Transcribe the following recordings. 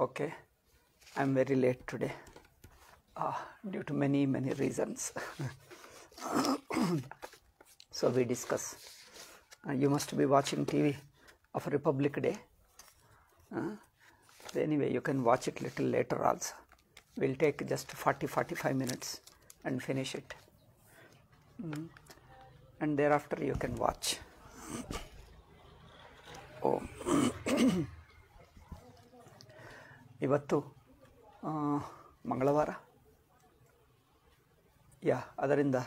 Okay, I'm very late today due to many reasons. So we discuss. You must be watching TV of Republic Day. Anyway, you can watch it little later also. We'll take just 40-45 minutes and finish it. And thereafter you can watch. Oh. ಇವತ್ತು ಮಂಗಳವಾರ ಅದರಿಂದ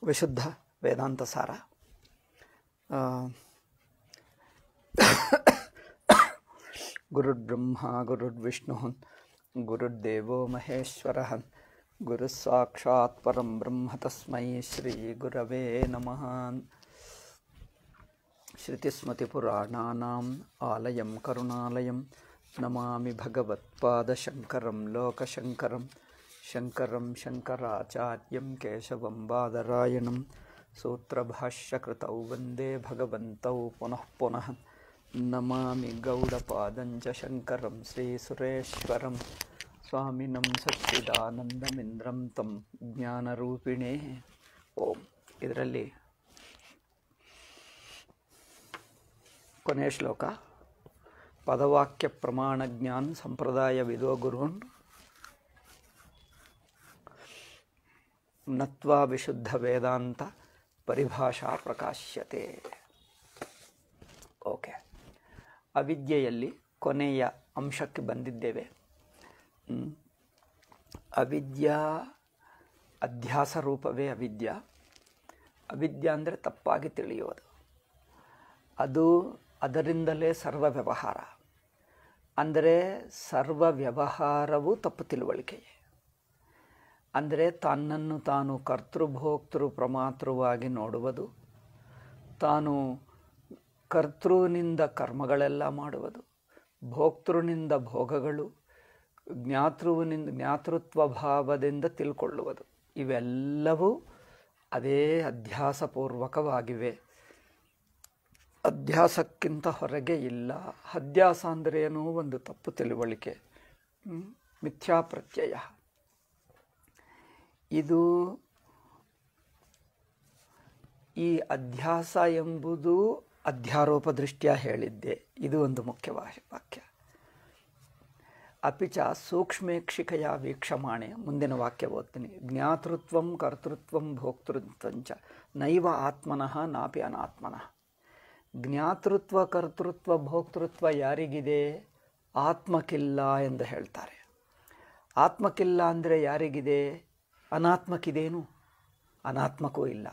ವಿಶುದ್ಧ ವೇದಾಂತ ಸಾರ ಗುರುರ್ಬ್ರಹ್ಮ ಗುರುರ್ವಿಷ್ಣು ಗುರುರ್ದೇವೋ ಮಹೇಶ್ವರ ಗುರು ಸಾಕ್ಷಾತ್ ಪರಂ ಬ್ರಹ್ಮ ತಸ್ಮೈ ಶ್ರೀ ಗುರವೇ ನಮಃ. ಶ್ರುತಿಸ್ಮೃತಿಪುರಾಣಾನಾಂ ಆಲಯಂ ಕರುಣಾಲಯಂ ನಮಾಮಿ ಭಗವತ್ಪಾದಶಂಕರಂ ಲೋಕಶಂಕರಂ ಶಂಕರಂ ಶಂಕರಾಚಾರ್ಯಂ ಕೇಶವಂ ಬಾದರಾಯಣಂ ಸೂತ್ರಭಾಷ್ಯಕೃತೌ ವಂದೇ ಭಗವಂತೌ ಪುನಃ ಪುನಃ ನಮಾಮಿ ಗೌಡಪಾದಂಚ ಶಂಕರಂ ಶ್ರೀಸುರೇಶ್ವರಂ ಸ್ವಾಮಿನಂ ಸಚ್ಚಿದಾನಂದಮಿಂದ್ರಂ ತಂ ಜ್ಞಾನರೂಪಿಣೇ. ಓಂ. ಇದರಲ್ಲಿ ಕೊನೆಯ ಶ್ಲೋಕ ಪದವಾಕ್ಯ ಪ್ರಮಾಣ ಜ್ಞಾನ ಸಂಪ್ರದಾಯ ವಿದೋ ಗುರುನ್ ನತ್ವಾ ವಿಶುದ್ಧ ವೇದಾಂತ ಪರಿಭಾಷಾ ಪ್ರಕಾಶ್ಯತೆ. ಓಕೆ, ಅವಿದ್ಯೆಯಲ್ಲಿ ಕೊನೆಯ ಅಂಶಕ್ಕೆ ಬಂದಿದ್ದೇವೆ. ಅವಿದ್ಯಾ ಅಧ್ಯಾಸ ರೂಪವೇ ಅವಿದ್ಯಾ. ಅವಿದ್ಯಾ ಅಂದರೆ ತಪ್ಪಾಗಿ ತಿಳಿಯೋದು. ಅದರಿಂದಲೇ ಸರ್ವ ವ್ಯವಹಾರ. ಅಂದರೆ ಸರ್ವ ವ್ಯವಹಾರವು ತಪ್ಪು ತಿಳುವಳಿಕೆಯೇ. ಅಂದರೆ ತನ್ನನ್ನು ತಾನು ಕರ್ತೃಭೋಕ್ತೃ ಪ್ರಮಾತೃವಾಗಿ ನೋಡುವುದು, ತಾನು ಕರ್ತೃನಿಂದ ಕರ್ಮಗಳೆಲ್ಲ ಮಾಡುವುದು, ಭೋಕ್ತೃನಿಂದ ಭೋಗಗಳು, ಜ್ಞಾತೃತ್ವ ಭಾವದಿಂದ ತಿಳ್ಕೊಳ್ಳುವುದು, ಇವೆಲ್ಲವೂ ಅದೇ ಅಧ್ಯಾಸಪೂರ್ವಕವಾಗಿವೆ. ಅಧ್ಯಾಸಕ್ಕಿಂತ ಹೊರಗೆ ಇಲ್ಲ. ಅಧ್ಯಾಸ ಅಂದರೆ ಏನೋ ಒಂದು ತಪ್ಪು ತಿಳುವಳಿಕೆ, ಮಿಥ್ಯಾಪ್ರತ್ಯಯ. ಇದು ಈ ಅಧ್ಯಾಸ ಎಂಬುದು ಅಧ್ಯಾರೋಪ ದೃಷ್ಟಿಯ ಹೇಳಿದ್ದೆ. ಇದು ಒಂದು ಮುಖ್ಯವಾದ ವಾಕ್ಯ. ಅಪಿಚ ಸೂಕ್ಷ್ಮೇಕ್ಷಿಕೆಯ ವೀಕ್ಷಮಾಣೆ. ಮುಂದಿನ ವಾಕ್ಯ ಓದ್ತೀನಿ. ಜ್ಞಾತೃತ್ವಂ ಕರ್ತೃತ್ವಂ ಭೋಕ್ತೃತ್ವಂಚ ನೈವ ಆತ್ಮನಃ ನಾಪಿ ಅನಾತ್ಮನಃ. ಜ್ಞಾತೃತ್ವ ಕರ್ತೃತ್ವ ಭೋಕ್ತೃತ್ವ ಯಾರಿಗಿದೆ? ಆತ್ಮಕ್ಕಿಲ್ಲ ಎಂದು ಹೇಳ್ತಾರೆ. ಆತ್ಮಕ್ಕಿಲ್ಲ ಅಂದರೆ ಯಾರಿಗಿದೆ? ಅನಾತ್ಮಕ್ಕಿದೇನು? ಅನಾತ್ಮಕ್ಕೂ ಇಲ್ಲ.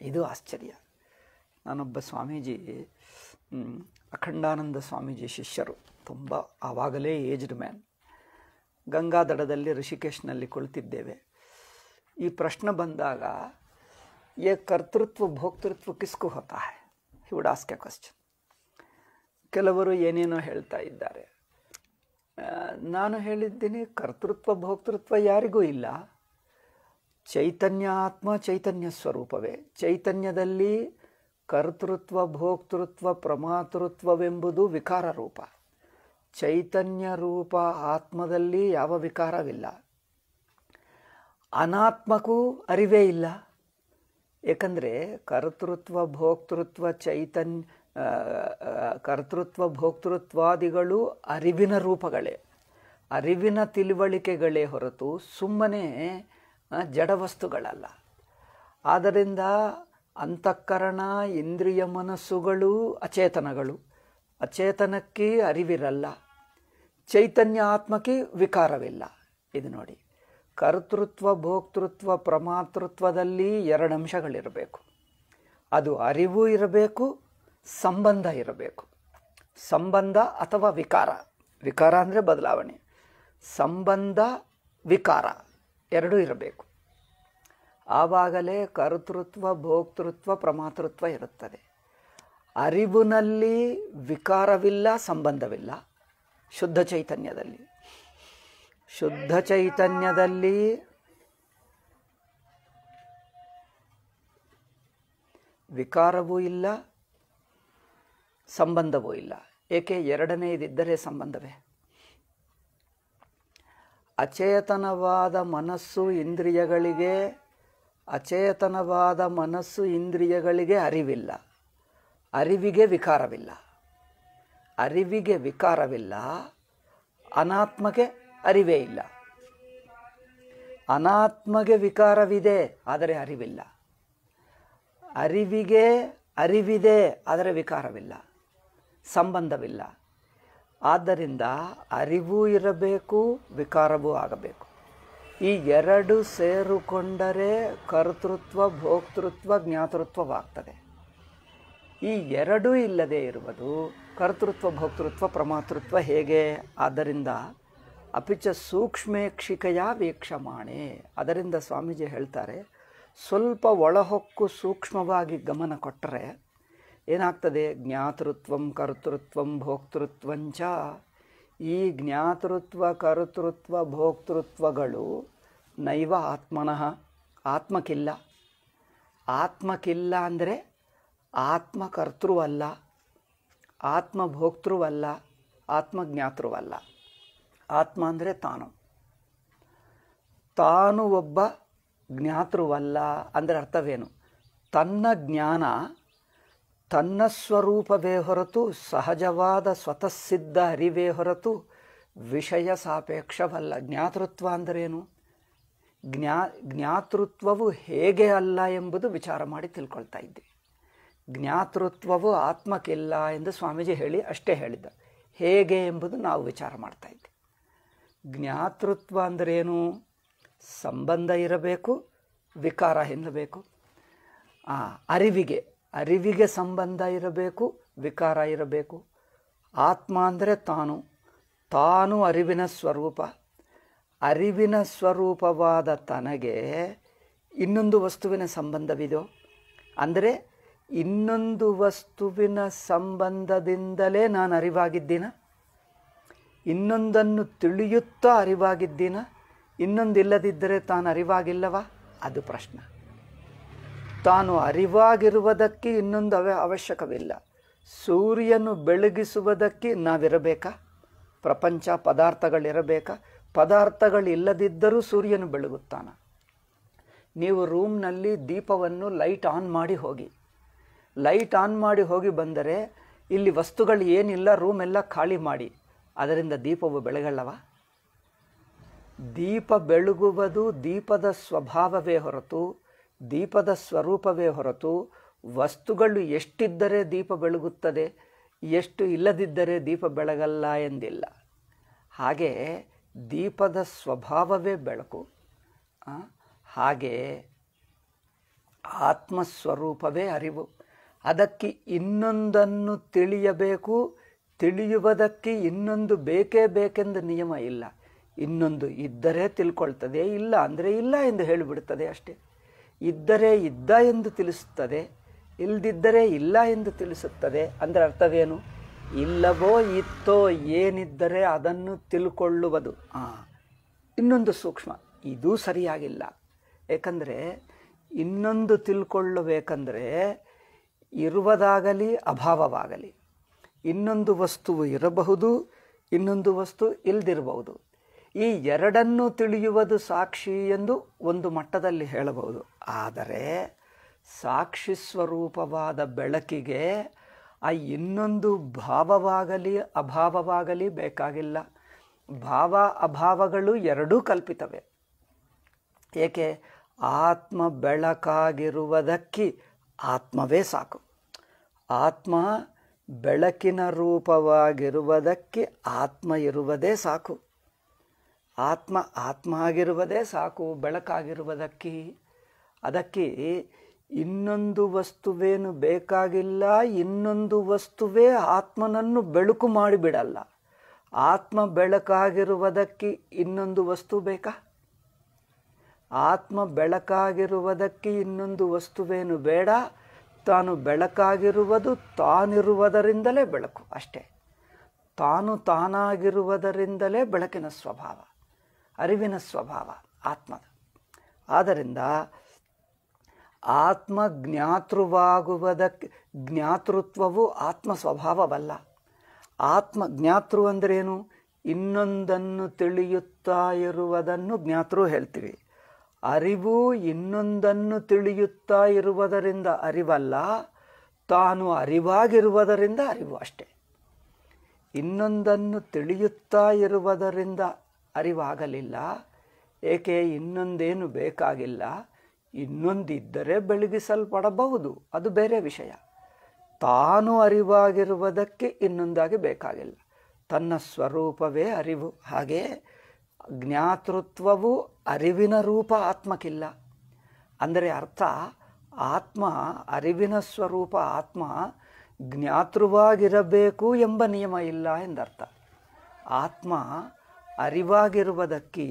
ಇದು ಆಶ್ಚರ್ಯ. ನಾನೊಬ್ಬ ಸ್ವಾಮೀಜಿ, ಅಖಂಡಾನಂದ ಸ್ವಾಮೀಜಿ ಶಿಷ್ಯರು, ತುಂಬ ಆವಾಗಲೇ ಏಜ್ಡ್ ಮ್ಯಾನ್. ಗಂಗಾದಡದಲ್ಲಿ ಋಷಿಕೇಶ್ನಲ್ಲಿ ಕುಳಿತಿದ್ದೇವೆ. ಈ ಪ್ರಶ್ನೆ ಬಂದಾಗ ಯೇ ಕರ್ತೃತ್ವ ಭೋಕ್ತೃತ್ವ ಕಿಸ್ಕು ಹೋತಾ ಹೈ? He would ask a question. ಕೆಲವರು ಏನೇನೋ ಹೇಳ್ತಾ ಇದ್ದಾರೆ. ನಾನು ಹೇಳಿದ್ದೀನಿ, ಕರ್ತೃತ್ವ ಭೋಕ್ತೃತ್ವ ಯಾರಿಗೂ ಇಲ್ಲ. ಚೈತನ್ಯ ಆತ್ಮ ಚೈತನ್ಯ ಸ್ವರೂಪವೇ. ಚೈತನ್ಯದಲ್ಲಿ ಕರ್ತೃತ್ವ ಭೋಕ್ತೃತ್ವ ಪ್ರಮಾತೃತ್ವವೆಂಬುದು ವಿಕಾರ ರೂಪ. ಚೈತನ್ಯ ರೂಪ ಆತ್ಮದಲ್ಲಿ ಯಾವ ವಿಕಾರವಿಲ್ಲ. ಅನಾತ್ಮಕ್ಕೂ ಅರಿವೇ ಇಲ್ಲ. ಏಕೆಂದರೆ ಕರ್ತೃತ್ವ ಭೋಕ್ತೃತ್ವ ಕರ್ತೃತ್ವ ಭೋಕ್ತೃತ್ವಾದಿಗಳು ಅರಿವಿನ ರೂಪಗಳೇ, ಅರಿವಿನ ತಿಳುವಳಿಕೆಗಳೇ ಹೊರತು ಸುಮ್ಮನೆ ಜಡವಸ್ತುಗಳಲ್ಲ. ಆದ್ದರಿಂದ ಅಂತಃಕರಣ ಇಂದ್ರಿಯ ಮನಸ್ಸುಗಳು ಅಚೇತನಗಳು. ಅಚೇತನಕ್ಕೆ ಅರಿವಿರಲ್ಲ. ಚೈತನ್ಯ ಆತ್ಮಕ್ಕೆ ವಿಕಾರವಿಲ್ಲ. ಇದು ನೋಡಿ, ಕರ್ತೃತ್ವ ಭೋಕ್ತೃತ್ವ ಪ್ರಮಾತೃತ್ವದಲ್ಲಿ ಎರಡು ಅಂಶಗಳಿರಬೇಕು. ಅದು ಅರಿವು ಇರಬೇಕು, ಸಂಬಂಧ ಇರಬೇಕು. ಸಂಬಂಧ ಅಥವಾ ವಿಕಾರ. ವಿಕಾರ ಅಂದರೆ ಬದಲಾವಣೆ. ಸಂಬಂಧ ವಿಕಾರ ಎರಡೂ ಇರಬೇಕು. ಆವಾಗಲೇ ಕರ್ತೃತ್ವ ಭೋಕ್ತೃತ್ವ ಪ್ರಮಾತೃತ್ವ ಇರುತ್ತದೆ. ಅರಿವಿನಲ್ಲಿ ವಿಕಾರವಿಲ್ಲ, ಸಂಬಂಧವಿಲ್ಲ. ಶುದ್ಧ ಚೈತನ್ಯದಲ್ಲಿ ವಿಕಾರವೂ ಇಲ್ಲ, ಸಂಬಂಧವೂ ಇಲ್ಲ. ಏಕೆ? ಎರಡನೇ ಇದ್ದರೆ ಸಂಬಂಧವೇ. ಅಚೇತನವಾದ ಮನಸ್ಸು ಇಂದ್ರಿಯಗಳಿಗೆ ಅರಿವಿಲ್ಲ. ಅರಿವಿಗೆ ವಿಕಾರವಿಲ್ಲ. ಅನಾತ್ಮಗೆ ಅರಿವೇ ಇಲ್ಲ. ಅನಾತ್ಮಗೆ ವಿಕಾರವಿದೆ, ಆದರೆ ಅರಿವಿಲ್ಲ. ಅರಿವಿಗೆ ಅರಿವಿದೆ, ಆದರೆ ವಿಕಾರವಿಲ್ಲ, ಸಂಬಂಧವಿಲ್ಲ. ಆದ್ದರಿಂದ ಅರಿವೂ ಇರಬೇಕು, ವಿಕಾರವೂ ಆಗಬೇಕು. ಈ ಎರಡು ಸೇರಿಕೊಂಡರೆ ಕರ್ತೃತ್ವ, ಭೋಕ್ತೃತ್ವ, ಜ್ಞಾತೃತ್ವವಾಗ್ತದೆ. ಈ ಎರಡೂ ಇಲ್ಲದೆ ಇರುವುದು ಕರ್ತೃತ್ವ, ಭೋಕ್ತೃತ್ವ, ಪ್ರಮಾತೃತ್ವ ಹೇಗೆ? ಆದ್ದರಿಂದ ಅಪಿಚ ಸೂಕ್ಷ್ಮೇಕ್ಷಿಕೆಯ ವೀಕ್ಷಮಾಣೆ. ಅದರಿಂದ ಸ್ವಾಮೀಜಿ ಹೇಳ್ತಾರೆ, ಸ್ವಲ್ಪ ಒಳಹೊಕ್ಕು ಸೂಕ್ಷ್ಮವಾಗಿ ಗಮನ ಕೊಟ್ಟರೆ ಏನಾಗ್ತದೆ? ಜ್ಞಾತೃತ್ವಂ ಕರ್ತೃತ್ವಂ ಭೋಕ್ತೃತ್ವಂಚ. ಈ ಜ್ಞಾತೃತ್ವ, ಕರ್ತೃತ್ವ, ಭೋಕ್ತೃತ್ವಗಳು ನೈವ ಆತ್ಮನಃ, ಆತ್ಮಕ್ಕಿಲ್ಲ. ಆತ್ಮಕ್ಕಿಲ್ಲ ಅಂದರೆ ಆತ್ಮಕರ್ತೃವಲ್ಲ, ಆತ್ಮಭೋಕ್ತೃವಲ್ಲ, ಆತ್ಮಜ್ಞಾತೃವಲ್ಲ. ಆತ್ಮ ಅಂದರೆ ತಾನು ಒಬ್ಬ ಜ್ಞಾತೃವಲ್ಲ. ಅಂದರೆ ಅರ್ಥವೇನು? ತನ್ನ ಜ್ಞಾನ ತನ್ನ ಸ್ವರೂಪವೇ ಹೊರತು, ಸಹಜವಾದ ಸ್ವತಃಸಿದ್ಧ ಅರಿವೇ ಹೊರತು ವಿಷಯ ಸಾಪೇಕ್ಷವಲ್ಲ. ಜ್ಞಾತೃತ್ವ ಅಂದರೇನು? ಜ್ಞಾತೃತ್ವವು ಹೇಗೆ ಅಲ್ಲ ಎಂಬುದು ವಿಚಾರ ಮಾಡಿ ತಿಳ್ಕೊಳ್ತಾ ಇದ್ದೆ. ಜ್ಞಾತೃತ್ವವು ಆತ್ಮಕ್ಕಿಲ್ಲ ಎಂದು ಸ್ವಾಮೀಜಿ ಅಷ್ಟೇ ಹೇಳಿದ್ದ. ಹೇಗೆ ಎಂಬುದು ನಾವು ವಿಚಾರ ಮಾಡ್ತಾ ಇದ್ದೆ. ಜ್ಞಾತೃತ್ವ ಅಂದರೇನು? ಸಂಬಂಧ ಇರಬೇಕು, ವಿಕಾರ ಇರಬೇಕು. ಅರಿವಿಗೆ ಸಂಬಂಧ ಇರಬೇಕು, ವಿಕಾರ ಇರಬೇಕು. ಆತ್ಮ ಅಂದರೆ ತಾನು ಅರಿವಿನ ಸ್ವರೂಪ. ಅರಿವಿನ ಸ್ವರೂಪವಾದ ತನಗೆ ಇನ್ನೊಂದು ವಸ್ತುವಿನ ಸಂಬಂಧವಿದೋ? ಅಂದರೆ ಇನ್ನೊಂದು ವಸ್ತುವಿನ ಸಂಬಂಧದಿಂದಲೇ ನಾನು ಅರಿವಾಗಿದ್ದೀನ? ಇನ್ನೊಂದನ್ನು ತಿಳಿಯುತ್ತಾ ಅರಿವಾಗಿದ್ದೀನ? ಇನ್ನೊಂದಿಲ್ಲದಿದ್ದರೆ ತಾನು ಅರಿವಾಗಿಲ್ಲವಾ? ಅದು ಪ್ರಶ್ನೆ. ತಾನು ಅರಿವಾಗಿರುವುದಕ್ಕೆ ಇನ್ನೊಂದು ಅವಶ್ಯಕವಿಲ್ಲ. ಸೂರ್ಯನು ಬೆಳಗಿಸುವುದಕ್ಕೆ ನಾವಿರಬೇಕಾ? ಪ್ರಪಂಚ ಪದಾರ್ಥಗಳಿರಬೇಕಾ? ಪದಾರ್ಥಗಳಿಲ್ಲದಿದ್ದರೂ ಸೂರ್ಯನು ಬೆಳಗುತ್ತಾನ. ನೀವು ರೂಮ್ನಲ್ಲಿ ದೀಪವನ್ನು ಲೈಟ್ ಆನ್ ಮಾಡಿ ಹೋಗಿ, ಲೈಟ್ ಆನ್ ಮಾಡಿ ಹೋಗಿ ಬಂದರೆ ಇಲ್ಲಿ ವಸ್ತುಗಳು ಏನಿಲ್ಲ, ರೂಮ್ ಎಲ್ಲ ಖಾಲಿ ಮಾಡಿ, ಅದರಿಂದ ದೀಪವು ಬೆಳಗಲ್ಲವ? ದೀಪ ಬೆಳಗುವುದು ದೀಪದ ಸ್ವಭಾವವೇ ಹೊರತು, ದೀಪದ ಸ್ವರೂಪವೇ ಹೊರತು, ವಸ್ತುಗಳು ಎಷ್ಟಿದ್ದರೆ ದೀಪ ಬೆಳಗುತ್ತದೆ, ಎಷ್ಟು ಇಲ್ಲದಿದ್ದರೆ ದೀಪ ಬೆಳಗಲ್ಲ ಎಂದಿಲ್ಲ. ಹಾಗೆ ದೀಪದ ಸ್ವಭಾವವೇ ಬೆಳಕು, ಹಾಗೆ ಆತ್ಮಸ್ವರೂಪವೇ ಅರಿವು. ಅದಕ್ಕೆ ಇನ್ನೊಂದನ್ನು ತಿಳಿಯಬೇಕು, ತಿಳಿಯುವುದಕ್ಕೆ ಇನ್ನೊಂದು ಬೇಕೇ ಬೇಕೆಂದು ನಿಯಮ ಇಲ್ಲ. ಇನ್ನೊಂದು ಇದ್ದರೆ ತಿಳ್ಕೊಳ್ತದೆ, ಇಲ್ಲ ಅಂದರೆ ಇಲ್ಲ ಎಂದು ಹೇಳಿಬಿಡುತ್ತದೆ ಅಷ್ಟೇ. ಇದ್ದರೆ ಇದ್ದ ಎಂದು ತಿಳಿಸುತ್ತದೆ, ಇಲ್ಲದಿದ್ದರೆ ಇಲ್ಲ ಎಂದು ತಿಳಿಸುತ್ತದೆ. ಅಂದರೆ ಅರ್ಥವೇನು? ಇಲ್ಲವೋ ಇತ್ತೋ ಏನಿದ್ದರೆ ಅದನ್ನು ತಿಳ್ಕೊಳ್ಳುವುದು. ಇನ್ನೊಂದು ಸೂಕ್ಷ್ಮ, ಇದೂ ಸರಿಯಾಗಿಲ್ಲ. ಏಕೆಂದರೆ ಇನ್ನೊಂದು ತಿಳ್ಕೊಳ್ಳಬೇಕಂದ್ರೆ ಇರುವುದಾಗಲಿ ಅಭಾವವಾಗಲಿ, ಇನ್ನೊಂದು ವಸ್ತುವು ಇರಬಹುದು, ಇನ್ನೊಂದು ವಸ್ತು ಇಲ್ಲದಿರಬಹುದು. ಈ ಎರಡನ್ನೂ ತಿಳಿಯುವುದು ಸಾಕ್ಷಿ ಎಂದು ಒಂದು ಮಟ್ಟದಲ್ಲಿ ಹೇಳಬಹುದು. ಆದರೆ ಸಾಕ್ಷಿ ಸ್ವರೂಪವಾದ ಬೆಳಕಿಗೆ ಆ ಇನ್ನೊಂದು ಭಾವವಾಗಲಿ ಅಭಾವವಾಗಲಿ ಬೇಕಾಗಿಲ್ಲ. ಭಾವ ಅಭಾವಗಳು ಎರಡೂ ಕಲ್ಪಿತವೇ. ಏಕೆ? ಆತ್ಮ ಬೆಳಕಾಗಿರುವುದಕ್ಕೆ ಆತ್ಮವೇ ಸಾಕು. ಆತ್ಮ ಬೆಳಕಿನ ರೂಪವಾಗಿರುವುದಕ್ಕೆ ಆತ್ಮ ಇರುವುದೇ ಸಾಕು. ಆತ್ಮ ಆಗಿರುವುದೇ ಸಾಕು ಬೆಳಕಾಗಿರುವುದಕ್ಕೆ. ಅದಕ್ಕೆ ಇನ್ನೊಂದು ವಸ್ತುವೇನು ಬೇಕಾಗಿಲ್ಲ, ಇನ್ನೊಂದು ವಸ್ತುವೇ ಆತ್ಮನನ್ನು ಬೆಳಕು ಮಾಡಿಬಿಡಲ್ಲ. ಆತ್ಮ ಬೆಳಕಾಗಿರುವುದಕ್ಕೆ ಇನ್ನೊಂದು ವಸ್ತು ಬೇಕಾ? ಆತ್ಮ ಬೆಳಕಾಗಿರುವುದಕ್ಕೆ ಇನ್ನೊಂದು ವಸ್ತುವೇನು ಬೇಡ. ತಾನು ಬೆಳಕಾಗಿರುವುದು ತಾನಿರುವುದರಿಂದಲೇ ಬೆಳಕು ಅಷ್ಟೇ. ತಾನಾಗಿರುವುದರಿಂದಲೇ ಬೆಳಕಿನ ಸ್ವಭಾವ, ಅರಿವಿನ ಸ್ವಭಾವ ಆತ್ಮದ. ಆದ್ದರಿಂದ ಆತ್ಮ ಜ್ಞಾತೃವಾಗುವುದಕ್ಕೆ, ಜ್ಞಾತೃತ್ವವು ಆತ್ಮ ಸ್ವಭಾವವಲ್ಲ. ಆತ್ಮ ಜ್ಞಾತೃ ಅಂದ್ರೇನು? ಇನ್ನೊಂದನ್ನು ತಿಳಿಯುತ್ತಾ ಇರುವುದನ್ನು ಜ್ಞಾತೃ ಹೇಳ್ತೀವಿ. ಅರಿವು ಇನ್ನೊಂದನ್ನು ತಿಳಿಯುತ್ತಾ ಇರುವುದರಿಂದ ಅರಿವಲ್ಲ, ತಾನು ಅರಿವಾಗಿರುವುದರಿಂದ ಅರಿವು ಅಷ್ಟೆ. ಇನ್ನೊಂದನ್ನು ತಿಳಿಯುತ್ತಾ ಇರುವುದರಿಂದ ಅರಿವಾಗಲಿಲ್ಲ. ಏಕೆ? ಇನ್ನೊಂದೇನು ಬೇಕಾಗಿಲ್ಲ. ಇನ್ನೊಂದಿದ್ದರೆ ಬೆಳಗಿಸಲ್ಪಡಬಹುದು, ಅದು ಬೇರೆ ವಿಷಯ. ತಾನು ಅರಿವಾಗಿರುವುದಕ್ಕೆ ಇನ್ನೊಂದಾಗಿ ಬೇಕಾಗಿಲ್ಲ. ತನ್ನ ಸ್ವರೂಪವೇ ಅರಿವು. ಹಾಗೆ ಜ್ಞಾತೃತ್ವವು ಅರಿವಿನ ರೂಪ ಆತ್ಮಕ್ಕಿಲ್ಲ. ಅಂದರೆ ಅರ್ಥ, ಆತ್ಮ ಅರಿವಿನ ಸ್ವರೂಪ ಆತ್ಮ ಜ್ಞಾತೃವಾಗಿರಬೇಕು ಎಂಬ ನಿಯಮ ಇಲ್ಲ ಎಂದರ್ಥ. ಆತ್ಮ ಅರಿವಾಗಿರುವುದಕ್ಕೆ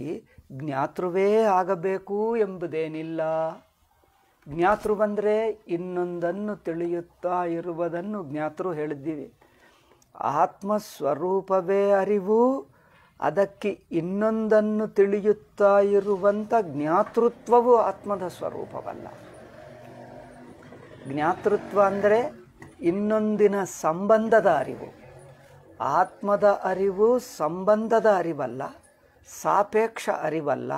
ಜ್ಞಾತೃವೇ ಆಗಬೇಕು ಎಂಬುದೇನಿಲ್ಲ. ಜ್ಞಾತೃ ಬಂದರೆ ಇನ್ನೊಂದನ್ನು ತಿಳಿಯುತ್ತಾ ಇರುವುದನ್ನು ಜ್ಞಾತೃ ಹೇಳಿದ್ದೀವಿ. ಆತ್ಮ ಸ್ವರೂಪವೇ ಅರಿವು, ಅದಕ್ಕೆ ಇನ್ನೊಂದನ್ನು ತಿಳಿಯುತ್ತಾ ಇರುವಂಥ ಜ್ಞಾತೃತ್ವವು ಆತ್ಮದ ಸ್ವರೂಪವಲ್ಲ. ಜ್ಞಾತೃತ್ವ ಅಂದರೆ ಇನ್ನೊಂದಿನ ಸಂಬಂಧದ ಅರಿವು. ಆತ್ಮದ ಅರಿವು ಸಂಬಂಧದ ಅರಿವಲ್ಲ, ಸಾಪೇಕ್ಷ ಅರಿವಲ್ಲ,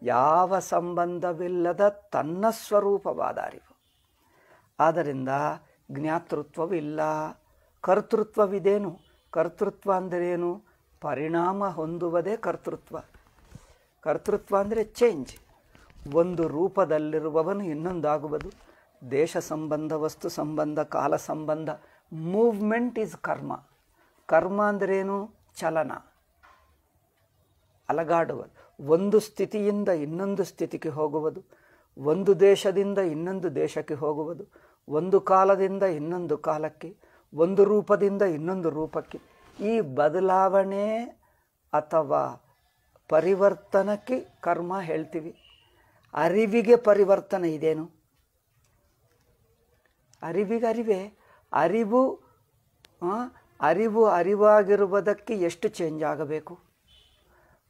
ಯಾವ ಸಂಬಂಧವಿಲ್ಲದ ತನ್ನ ಸ್ವರೂಪವಾದ ಅರಿವು. ಆದ್ದರಿಂದ ಜ್ಞಾತೃತ್ವವಿಲ್ಲ. ಕರ್ತೃತ್ವವಿದೇನು? ಕರ್ತೃತ್ವ ಅಂದರೇನು? ಪರಿಣಾಮ ಹೊಂದುವುದೇ ಕರ್ತೃತ್ವ. ಕರ್ತೃತ್ವ ಅಂದರೆ ಚೇಂಜ್. ಒಂದು ರೂಪದಲ್ಲಿರುವವನು ಇನ್ನೊಂದಾಗುವುದು. ದೇಶ ಸಂಬಂಧ, ವಸ್ತು ಸಂಬಂಧ, ಕಾಲ ಸಂಬಂಧ. ಮೂವ್ಮೆಂಟ್ ಈಸ್ ಕರ್ಮ. ಕರ್ಮ ಅಂದರೇನು? ಚಲನ, ಅಲಗಾಡುವುದು. ಒಂದು ಸ್ಥಿತಿಯಿಂದ ಇನ್ನೊಂದು ಸ್ಥಿತಿಗೆ ಹೋಗುವುದು, ಒಂದು ದೇಶದಿಂದ ಇನ್ನೊಂದು ದೇಶಕ್ಕೆ ಹೋಗುವುದು, ಒಂದು ಕಾಲದಿಂದ ಇನ್ನೊಂದು ಕಾಲಕ್ಕೆ, ಒಂದು ರೂಪದಿಂದ ಇನ್ನೊಂದು ರೂಪಕ್ಕೆ. ಈ ಬದಲಾವಣೆ ಅಥವಾ ಪರಿವರ್ತನಕ್ಕೆ ಕರ್ಮ ಹೇಳ್ತೀವಿ. ಅರಿವಿಗೆ ಪರಿವರ್ತನೆ ಇದೇನು? ಅರಿವಿಗೆ ಅರಿವೇ. ಅರಿವು ಅರಿವಾಗಿರುವುದಕ್ಕೆ ಎಷ್ಟು ಚೇಂಜ್ ಆಗಬೇಕು?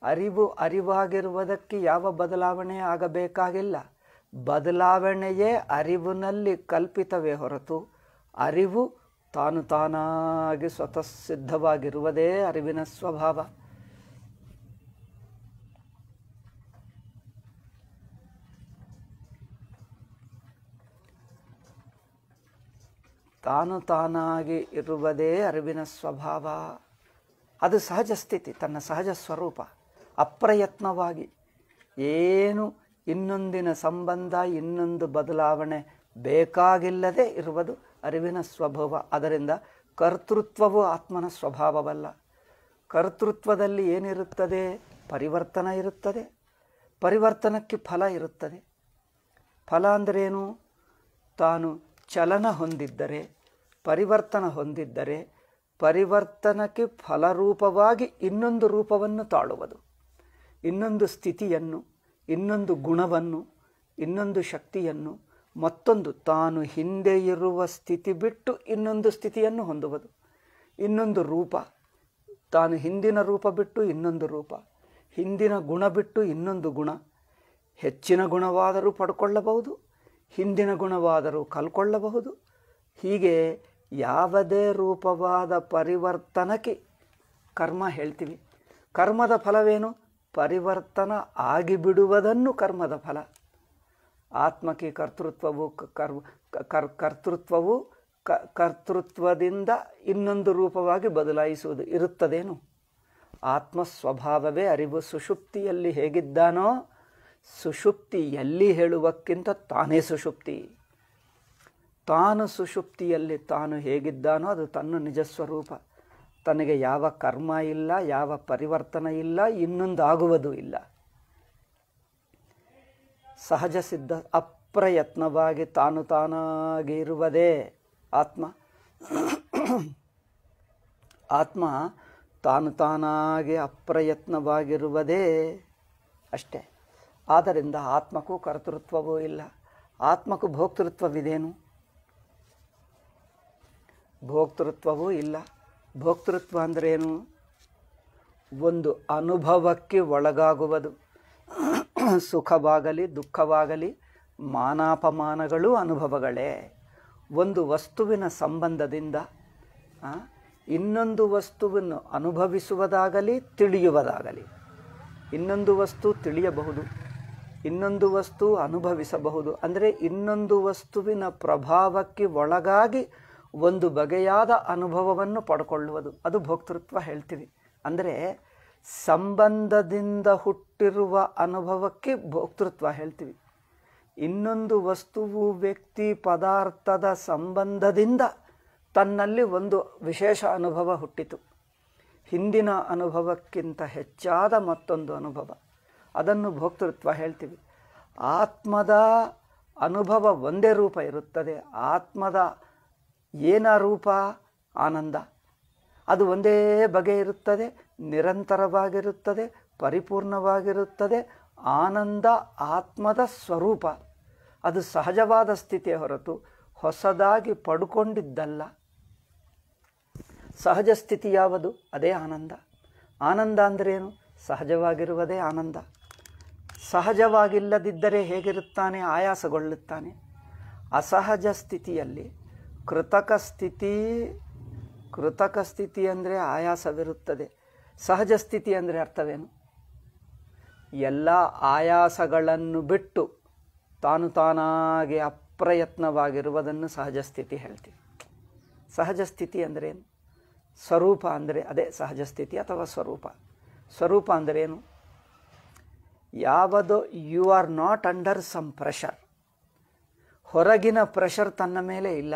ಅರಿವು ಅರಿವಾಗಿರುವುದಕ್ಕೆ ಯಾವ ಬದಲಾವಣೆ ಆಗಬೇಕಾಗಿಲ್ಲ. ಬದಲಾವಣೆಯೇ ಅರಿವಿನಲ್ಲಿ ಕಲ್ಪಿತವೇ ಹೊರತು ಅರಿವು ತಾನು ತಾನಾಗಿ ಸ್ವತಃ ಸಿದ್ಧವಾಗಿರುವುದೇ ಅರಿವಿನ ಸ್ವಭಾವ. ತಾನು ತಾನಾಗಿ ಇರುವುದೇ ಅರಿವಿನ ಸ್ವಭಾವ. ಅದು ಸಹಜ ಸ್ಥಿತಿ, ತನ್ನ ಸಹಜ ಸ್ವರೂಪ. ಅಪ್ರಯತ್ನವಾಗಿ ಏನು ಇನ್ನೊಂದಿನ ಸಂಬಂಧ, ಇನ್ನೊಂದು ಬದಲಾವಣೆ ಬೇಕಾಗಿಲ್ಲದೆ ಇರುವುದು ಅರಿವಿನ ಸ್ವಭಾವ. ಅದರಿಂದ ಕರ್ತೃತ್ವವು ಆತ್ಮನ ಸ್ವಭಾವವಲ್ಲ. ಕರ್ತೃತ್ವದಲ್ಲಿ ಏನಿರುತ್ತದೆ? ಪರಿವರ್ತನ ಇರುತ್ತದೆ. ಪರಿವರ್ತನಕ್ಕೆ ಫಲ ಇರುತ್ತದೆ. ಫಲ ಅಂದರೇನು? ತಾನು ಚಲನ ಹೊಂದಿದ್ದರೆ, ಪರಿವರ್ತನ ಹೊಂದಿದ್ದರೆ, ಪರಿವರ್ತನಕ್ಕೆ ಫಲರೂಪವಾಗಿ ಇನ್ನೊಂದು ರೂಪವನ್ನು ತಾಳುವುದು. ಇನ್ನೊಂದು ಸ್ಥಿತಿಯನ್ನು, ಇನ್ನೊಂದು ಗುಣವನ್ನು, ಇನ್ನೊಂದು ಶಕ್ತಿಯನ್ನು, ಮತ್ತೊಂದು ತಾನು ಹಿಂದೆ ಇರುವ ಸ್ಥಿತಿ ಬಿಟ್ಟು ಇನ್ನೊಂದು ಸ್ಥಿತಿಯನ್ನು ಹೊಂದುವುದು. ಇನ್ನೊಂದು ರೂಪ, ತಾನು ಹಿಂದಿನ ರೂಪ ಬಿಟ್ಟು ಇನ್ನೊಂದು ರೂಪ, ಹಿಂದಿನ ಗುಣ ಬಿಟ್ಟು ಇನ್ನೊಂದು ಗುಣ. ಹೆಚ್ಚಿನ ಗುಣವಾದರೂ ಪಡ್ಕೊಳ್ಳಬಹುದು, ಹಿಂದಿನ ಗುಣವಾದರೂ ಕಲ್ಕೊಳ್ಳಬಹುದು. ಹೀಗೆ ಯಾವುದೇ ರೂಪವಾದ ಪರಿವರ್ತನಕ್ಕೆ ಕರ್ಮ ಹೇಳ್ತೀವಿ. ಕರ್ಮದ ಫಲವೇನು? ಪರಿವರ್ತನ ಆಗಿಬಿಡುವುದನ್ನು ಕರ್ಮದ ಫಲ. ಆತ್ಮಕ್ಕೆ ಕರ್ತೃತ್ವವು ಕರ್ತೃತ್ವದಿಂದ ಇನ್ನೊಂದು ರೂಪವಾಗಿ ಬದಲಾಯಿಸುವುದು ಇರುತ್ತದೇನು? ಆತ್ಮ ಸ್ವಭಾವವೇ ಅರಿವು. ಸುಷುಪ್ತಿಯಲ್ಲಿ ಹೇಗಿದ್ದಾನೋ ಸುಷುಪ್ತಿ ಎಲ್ಲಿ ಹೇಳುವಕ್ಕಿಂತ ತಾನೇ ಸುಷುಪ್ತಿ. ತಾನು ಸುಷುಪ್ತಿಯಲ್ಲಿ ತಾನು ಹೇಗಿದ್ದಾನೋ ಅದು ತನ್ನ ನಿಜ ಸ್ವರೂಪ. ತನಗೆ ಯಾವ ಕರ್ಮ ಇಲ್ಲ, ಯಾವ ಪರಿವರ್ತನೆ ಇಲ್ಲ, ಇನ್ನೊಂದಾಗುವುದೂ ಇಲ್ಲ. ಸಹಜ ಸಿದ್ಧ ಅಪ್ರಯತ್ನವಾಗಿ ತಾನು ತಾನಾಗಿ ಇರುವುದೇ ಆತ್ಮ. ಆತ್ಮ ತಾನು ತಾನಾಗಿ ಅಪ್ರಯತ್ನವಾಗಿರುವುದೇ ಅಷ್ಟೇ. ಆದ್ದರಿಂದ ಆತ್ಮಕ್ಕೂ ಕರ್ತೃತ್ವವೂ ಇಲ್ಲ. ಆತ್ಮಕ್ಕೂ ಭೋಕ್ತೃತ್ವವಿದೇನು? ಭೋಕ್ತೃತ್ವವೂ ಇಲ್ಲ. ಭೋಕ್ತೃತ್ವ ಅಂದ್ರೇನು? ಒಂದು ಅನುಭವಕ್ಕೆ ಒಳಗಾಗುವುದು. ಸುಖವಾಗಲಿ ದುಃಖವಾಗಲಿ ಮಾನಾಪಮಾನಗಳು ಅನುಭವಗಳೇ. ಒಂದು ವಸ್ತುವಿನ ಸಂಬಂಧದಿಂದ ಇನ್ನೊಂದು ವಸ್ತುವನ್ನು ಅನುಭವಿಸುವುದಾಗಲಿ ತಿಳಿಯುವುದಾಗಲಿ, ಇನ್ನೊಂದು ವಸ್ತು ತಿಳಿಯಬಹುದು, ಇನ್ನೊಂದು ವಸ್ತು ಅನುಭವಿಸಬಹುದು. ಅಂದರೆ ಇನ್ನೊಂದು ವಸ್ತುವಿನ ಪ್ರಭಾವಕ್ಕೆ ಒಳಗಾಗಿ ಒಂದು ಬಗೆಯಾದ ಅನುಭವವನ್ನು ಪಡ್ಕೊಳ್ಳುವುದು, ಅದು ಭೋಕ್ತೃತ್ವ ಹೇಳ್ತೀವಿ. ಅಂದರೆ ಸಂಬಂಧದಿಂದ ಹುಟ್ಟಿರುವ ಅನುಭವಕ್ಕೆ ಭೋಕ್ತೃತ್ವ ಹೇಳ್ತೀವಿ. ಇನ್ನೊಂದು ವಸ್ತುವು ವ್ಯಕ್ತಿ ಪದಾರ್ಥದ ಸಂಬಂಧದಿಂದ ತನ್ನಲ್ಲಿ ಒಂದು ವಿಶೇಷ ಅನುಭವ ಹುಟ್ಟಿತು, ಹಿಂದಿನ ಅನುಭವಕ್ಕಿಂತ ಹೆಚ್ಚಾದ ಮತ್ತೊಂದು ಅನುಭವ, ಅದನ್ನು ಭೋಕ್ತೃತ್ವ ಹೇಳ್ತೀವಿ. ಆತ್ಮದ ಅನುಭವ ಒಂದೇ ರೂಪ ಇರುತ್ತದೆ. ಆತ್ಮದ ಏನ ರೂಪ? ಆನಂದ. ಅದು ಒಂದೇ ಬಗೆ ಇರುತ್ತದೆ, ನಿರಂತರವಾಗಿರುತ್ತದೆ, ಪರಿಪೂರ್ಣವಾಗಿರುತ್ತದೆ. ಆನಂದ ಆತ್ಮದ ಸ್ವರೂಪ. ಅದು ಸಹಜವಾದ ಸ್ಥಿತಿಯ ಹೊರತು ಹೊಸದಾಗಿ ಪಡ್ಕೊಂಡಿದ್ದಲ್ಲ. ಸಹಜ ಸ್ಥಿತಿ ಯಾವುದು? ಅದೇ ಆನಂದ. ಆನಂದ ಅಂದ್ರೇನು? ಸಹಜವಾಗಿರುವುದೇ ಆನಂದ. ಸಹಜವಾಗಿಲ್ಲದಿದ್ದರೆ ಹೇಗಿರುತ್ತಾನೆ? ಆಯಾಸಗೊಳ್ಳುತ್ತಾನೆ. ಅಸಹಜ ಸ್ಥಿತಿಯಲ್ಲಿ ಕೃತಕ ಸ್ಥಿತಿ ಅಂದರೆ ಆಯಾಸವಿರುತ್ತದೆ. ಸಹಜ ಸ್ಥಿತಿ ಅಂದರೆ ಅರ್ಥವೇನು? ಎಲ್ಲ ಆಯಾಸಗಳನ್ನು ಬಿಟ್ಟು ತಾನು ತಾನಾಗಿ ಅಪ್ರಯತ್ನವಾಗಿರುವುದನ್ನು ಸಹಜ ಸ್ಥಿತಿ ಹೇಳ್ತೀವಿ. ಸಹಜ ಸ್ಥಿತಿ ಅಂದ್ರೇನು? ಸ್ವರೂಪ ಅಂದರೆ ಅದೇ ಸಹಜ ಸ್ಥಿತಿ ಅಥವಾ ಸ್ವರೂಪ. ಸ್ವರೂಪ ಅಂದರೇನು? ಯಾವುದೋ you are not under some pressure. ಹೊರಗಿನ ಪ್ರೆಷರ್ ತನ್ನ ಮೇಲೆ ಇಲ್ಲ,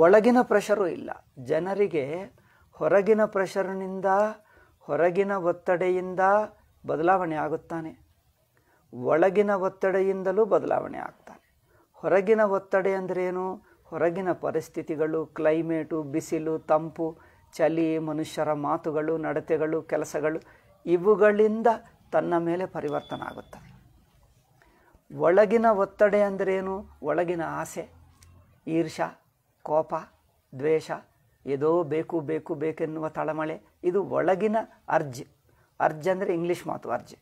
ಒಳಗಿನ ಪ್ರೆಷರು ಇಲ್ಲ. ಜನರಿಗೆ ಹೊರಗಿನ ಪ್ರೆಷರ್ನಿಂದ, ಹೊರಗಿನ ಒತ್ತಡೆಯಿಂದ ಬದಲಾವಣೆ ಆಗುತ್ತಾನೆ, ಒಳಗಿನ ಒತ್ತಡೆಯಿಂದಲೂ ಬದಲಾವಣೆ ಆಗ್ತಾನೆ. ಹೊರಗಿನ ಒತ್ತಡೆ ಅಂದ್ರೇನು? ಹೊರಗಿನ ಪರಿಸ್ಥಿತಿಗಳು, ಕ್ಲೈಮೇಟು, ಬಿಸಿಲು, ತಂಪು, ಚಳಿ, ಮನುಷ್ಯರ ಮಾತುಗಳು, ನಡತೆಗಳು, ಕೆಲಸಗಳು, ಇವುಗಳಿಂದ ತನ್ನ ಮೇಲೆ ಪರಿವರ್ತನೆ ಆಗುತ್ತವೆ. ಒಳಗಿನ ಒತ್ತಡೆ ಅಂದ್ರೇನು? ಒಳಗಿನ ಆಸೆ, ಈರ್ಷ, ಕೋಪ, ದ್ವೇಷ, ಏದೋ ಬೇಕು ಬೇಕು ಬೇಕೆನ್ನುವ ತಳಮಳೆ, ಇದು ಒಳಗಿನ ಅರ್ಜ್. ಅರ್ಜ್ ಅಂದರೆ ಇಂಗ್ಲೀಷ್ ಮಾತು. ಅರ್ಜ್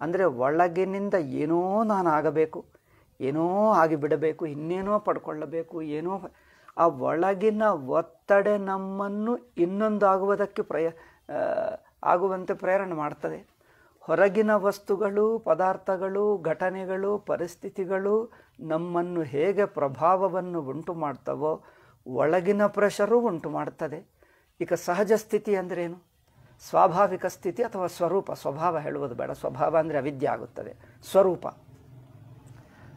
ಅಂದರೆ ಒಳಗಿನಿಂದ ಏನೋ ನಾನು ಆಗಬೇಕು, ಏನೋ ಆಗಿಬಿಡಬೇಕು, ಇನ್ನೇನೋ ಪಡ್ಕೊಳ್ಳಬೇಕು, ಏನೋ. ಆ ಒಳಗಿನ ಒತ್ತಡೆ ನಮ್ಮನ್ನು ಇನ್ನೊಂದು ಆಗುವುದಕ್ಕೆ ಆಗುವಂತೆ ಪ್ರೇರಣೆ ಮಾಡ್ತದೆ. ಹೊರಗಿನ ವಸ್ತುಗಳು, ಪದಾರ್ಥಗಳು, ಘಟನೆಗಳು, ಪರಿಸ್ಥಿತಿಗಳು ನಮ್ಮನ್ನು ಹೇಗೆ ಪ್ರಭಾವವನ್ನು ಉಂಟು ಮಾಡ್ತವೋ ಒಳಗಿನ ಪ್ರೆಷರು ಉಂಟು ಮಾಡ್ತದೆ. ಈಗ ಸಹಜ ಸ್ಥಿತಿ ಅಂದ್ರೇನು? ಸ್ವಾಭಾವಿಕ ಸ್ಥಿತಿ ಅಥವಾ ಸ್ವರೂಪ. ಸ್ವಭಾವ ಹೇಳುವುದು ಬೇಡ, ಸ್ವಭಾವ ಅಂದರೆ ಅವಿದ್ಯೆ ಆಗುತ್ತದೆ. ಸ್ವರೂಪ.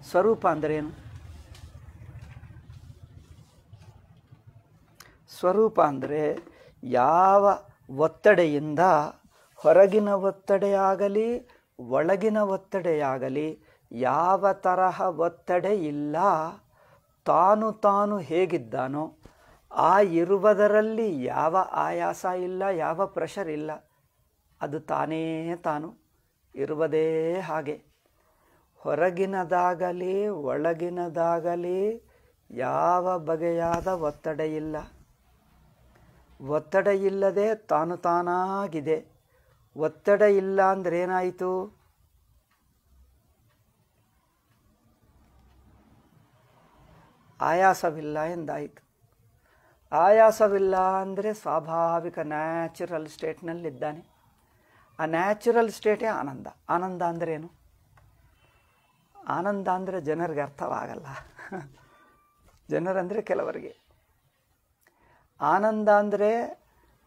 ಸ್ವರೂಪ ಅಂದ್ರೇನು? ಸ್ವರೂಪ ಅಂದರೆ ಯಾವ ಒತ್ತಡೆಯಿಂದ, ಹೊರಗಿನ ಒತ್ತಡೆಯಾಗಲಿ ಒಳಗಿನ ಒತ್ತಡೆಯಾಗಲಿ ಯಾವ ತರಹ ಒತ್ತಡೆ ಇಲ್ಲ, ತಾನು ಹೇಗಿದ್ದಾನೋ ಆ ಇರುವುದರಲ್ಲಿ ಯಾವ ಆಯಾಸ ಇಲ್ಲ, ಯಾವ ಪ್ರೆಷರ್ ಇಲ್ಲ. ಅದು ತಾನೇ ತಾನು ಇರುವುದೇ ಹಾಗೆ. ಹೊರಗಿನದಾಗಲಿ ಒಳಗಿನದಾಗಲಿ ಯಾವ ಬಗೆಯಾದ ಒತ್ತಡ ಇಲ್ಲ. ಒತ್ತಡ ಇಲ್ಲದೆ ತಾನು ತಾನಾಗಿದೆ. ಒತ್ತಡ ಇಲ್ಲ ಅಂದ್ರೆ ಏನಾಯಿತು? ಆಯಾಸವಿಲ್ಲ ಎಂದಾಯಿತು. ಆಯಾಸವಿಲ್ಲ ಅಂದರೆ ಸ್ವಾಭಾವಿಕ ನ್ಯಾಚುರಲ್ ಸ್ಟೇಟ್ನಲ್ಲಿದ್ದಾನೆ. ಆ ನ್ಯಾಚುರಲ್ ಸ್ಟೇಟೇ ಆನಂದ. ಆನಂದ ಅಂದ್ರೇನು? ಆನಂದ ಅಂದರೆ ಜನರಿಗೆ ಅರ್ಥವಾಗಲ್ಲ. ಜನರಂದರೆ ಕೆಲವರಿಗೆ. ಆನಂದ ಅಂದರೆ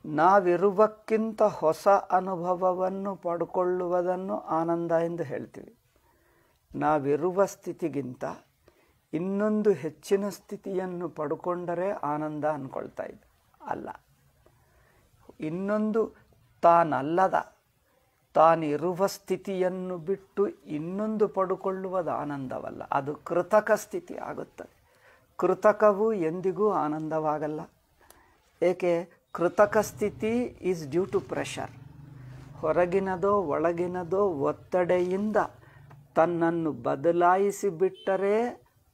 ನಾವಿರುವಕ್ಕಿಂತ ಹೊಸ ಅನುಭವವನ್ನು ಪಡ್ಕೊಳ್ಳುವುದನ್ನು ಆನಂದ ಎಂದು ಹೇಳ್ತೀವಿ. ನಾವಿರುವ ಸ್ಥಿತಿಗಿಂತ ಇನ್ನೊಂದು ಹೆಚ್ಚಿನ ಸ್ಥಿತಿಯನ್ನು ಪಡ್ಕೊಂಡರೆ ಆನಂದ ಅಂದ್ಕೊಳ್ತಾ ಇದ್ದ. ಅಲ್ಲ, ಇನ್ನೊಂದು ತಾನಲ್ಲದ ತಾನಿರುವ ಸ್ಥಿತಿಯನ್ನು ಬಿಟ್ಟು ಇನ್ನೊಂದು ಪಡ್ಕೊಳ್ಳುವುದು ಆನಂದವಲ್ಲ, ಅದು ಕೃತಕ ಸ್ಥಿತಿ ಆಗುತ್ತದೆ. ಕೃತಕವು ಎಂದಿಗೂ ಆನಂದವಾಗಲ್ಲ. ಏಕೆ? ಕೃತಕ ಸ್ಥಿತಿ ಈಸ್ ಡ್ಯೂ ಟು ಪ್ರೆಷರ್. ಹೊರಗಿನದೋ ಒಳಗಿನದೋ ಒತ್ತಡೆಯಿಂದ ತನ್ನನ್ನು ಬದಲಾಯಿಸಿ ಬಿಟ್ಟರೆ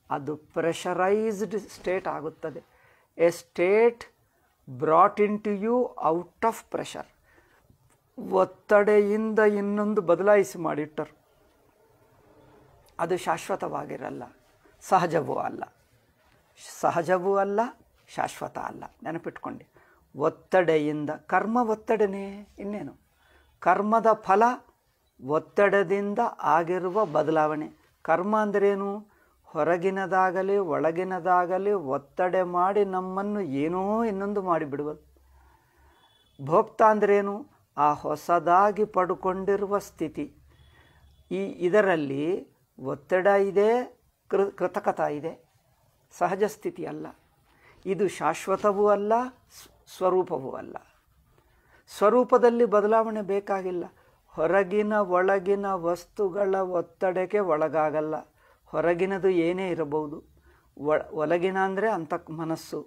ಅದು ಪ್ರೆಷರೈಸ್ಡ್ ಸ್ಟೇಟ್ ಆಗುತ್ತದೆ. A state brought into you out of pressure. ಒತ್ತಡೆಯಿಂದ ಇನ್ನೊಂದು ಬದಲಾಯಿಸಿ ಮಾಡಿಟ್ಟರು. ಅದು ಶಾಶ್ವತವಾಗಿರಲ್ಲ, ಸಹಜವೂ ಅಲ್ಲ. ಸಹಜವೂ ಅಲ್ಲ, ಶಾಶ್ವತ ಅಲ್ಲ. ನೆನಪಿಟ್ಕೊಂಡು, ಒತ್ತಡೆಯಿಂದ ಕರ್ಮ ಒತ್ತಡನೇ, ಇನ್ನೇನು ಕರ್ಮದ ಫಲ ಒತ್ತಡದಿಂದ ಆಗಿರುವ ಬದಲಾವಣೆ. ಕರ್ಮ ಅಂದ್ರೇನು? ಹೊರಗಿನದಾಗಲಿ ಒಳಗಿನದಾಗಲಿ ಒತ್ತಡೆ ಮಾಡಿ ನಮ್ಮನ್ನು ಏನೋ ಇನ್ನೊಂದು ಮಾಡಿಬಿಡುವುದು. ಭೋಕ್ತ ಅಂದ್ರೇನು? ಆ ಹೊಸದಾಗಿ ಪಡ್ಕೊಂಡಿರುವ ಸ್ಥಿತಿ. ಇದರಲ್ಲಿ ಒತ್ತಡ ಇದೆ, ಕೃತಕತ ಇದೆ, ಸಹಜ ಸ್ಥಿತಿ ಅಲ್ಲ. ಇದು ಶಾಶ್ವತವೂ ಅಲ್ಲ, ಸ್ವರೂಪವೂ ಅಲ್ಲ. ಸ್ವರೂಪದಲ್ಲಿ ಬದಲಾವಣೆ ಬೇಕಾಗಿಲ್ಲ. ಹೊರಗಿನ ಒಳಗಿನ ವಸ್ತುಗಳ ಒತ್ತಡಕ್ಕೆ ಒಳಗಾಗಲ್ಲ. ಹೊರಗಿನದು ಏನೇ ಇರಬಹುದು. ಒಳಗಿನ ಅಂದರೆ ಮನಸ್ಸು,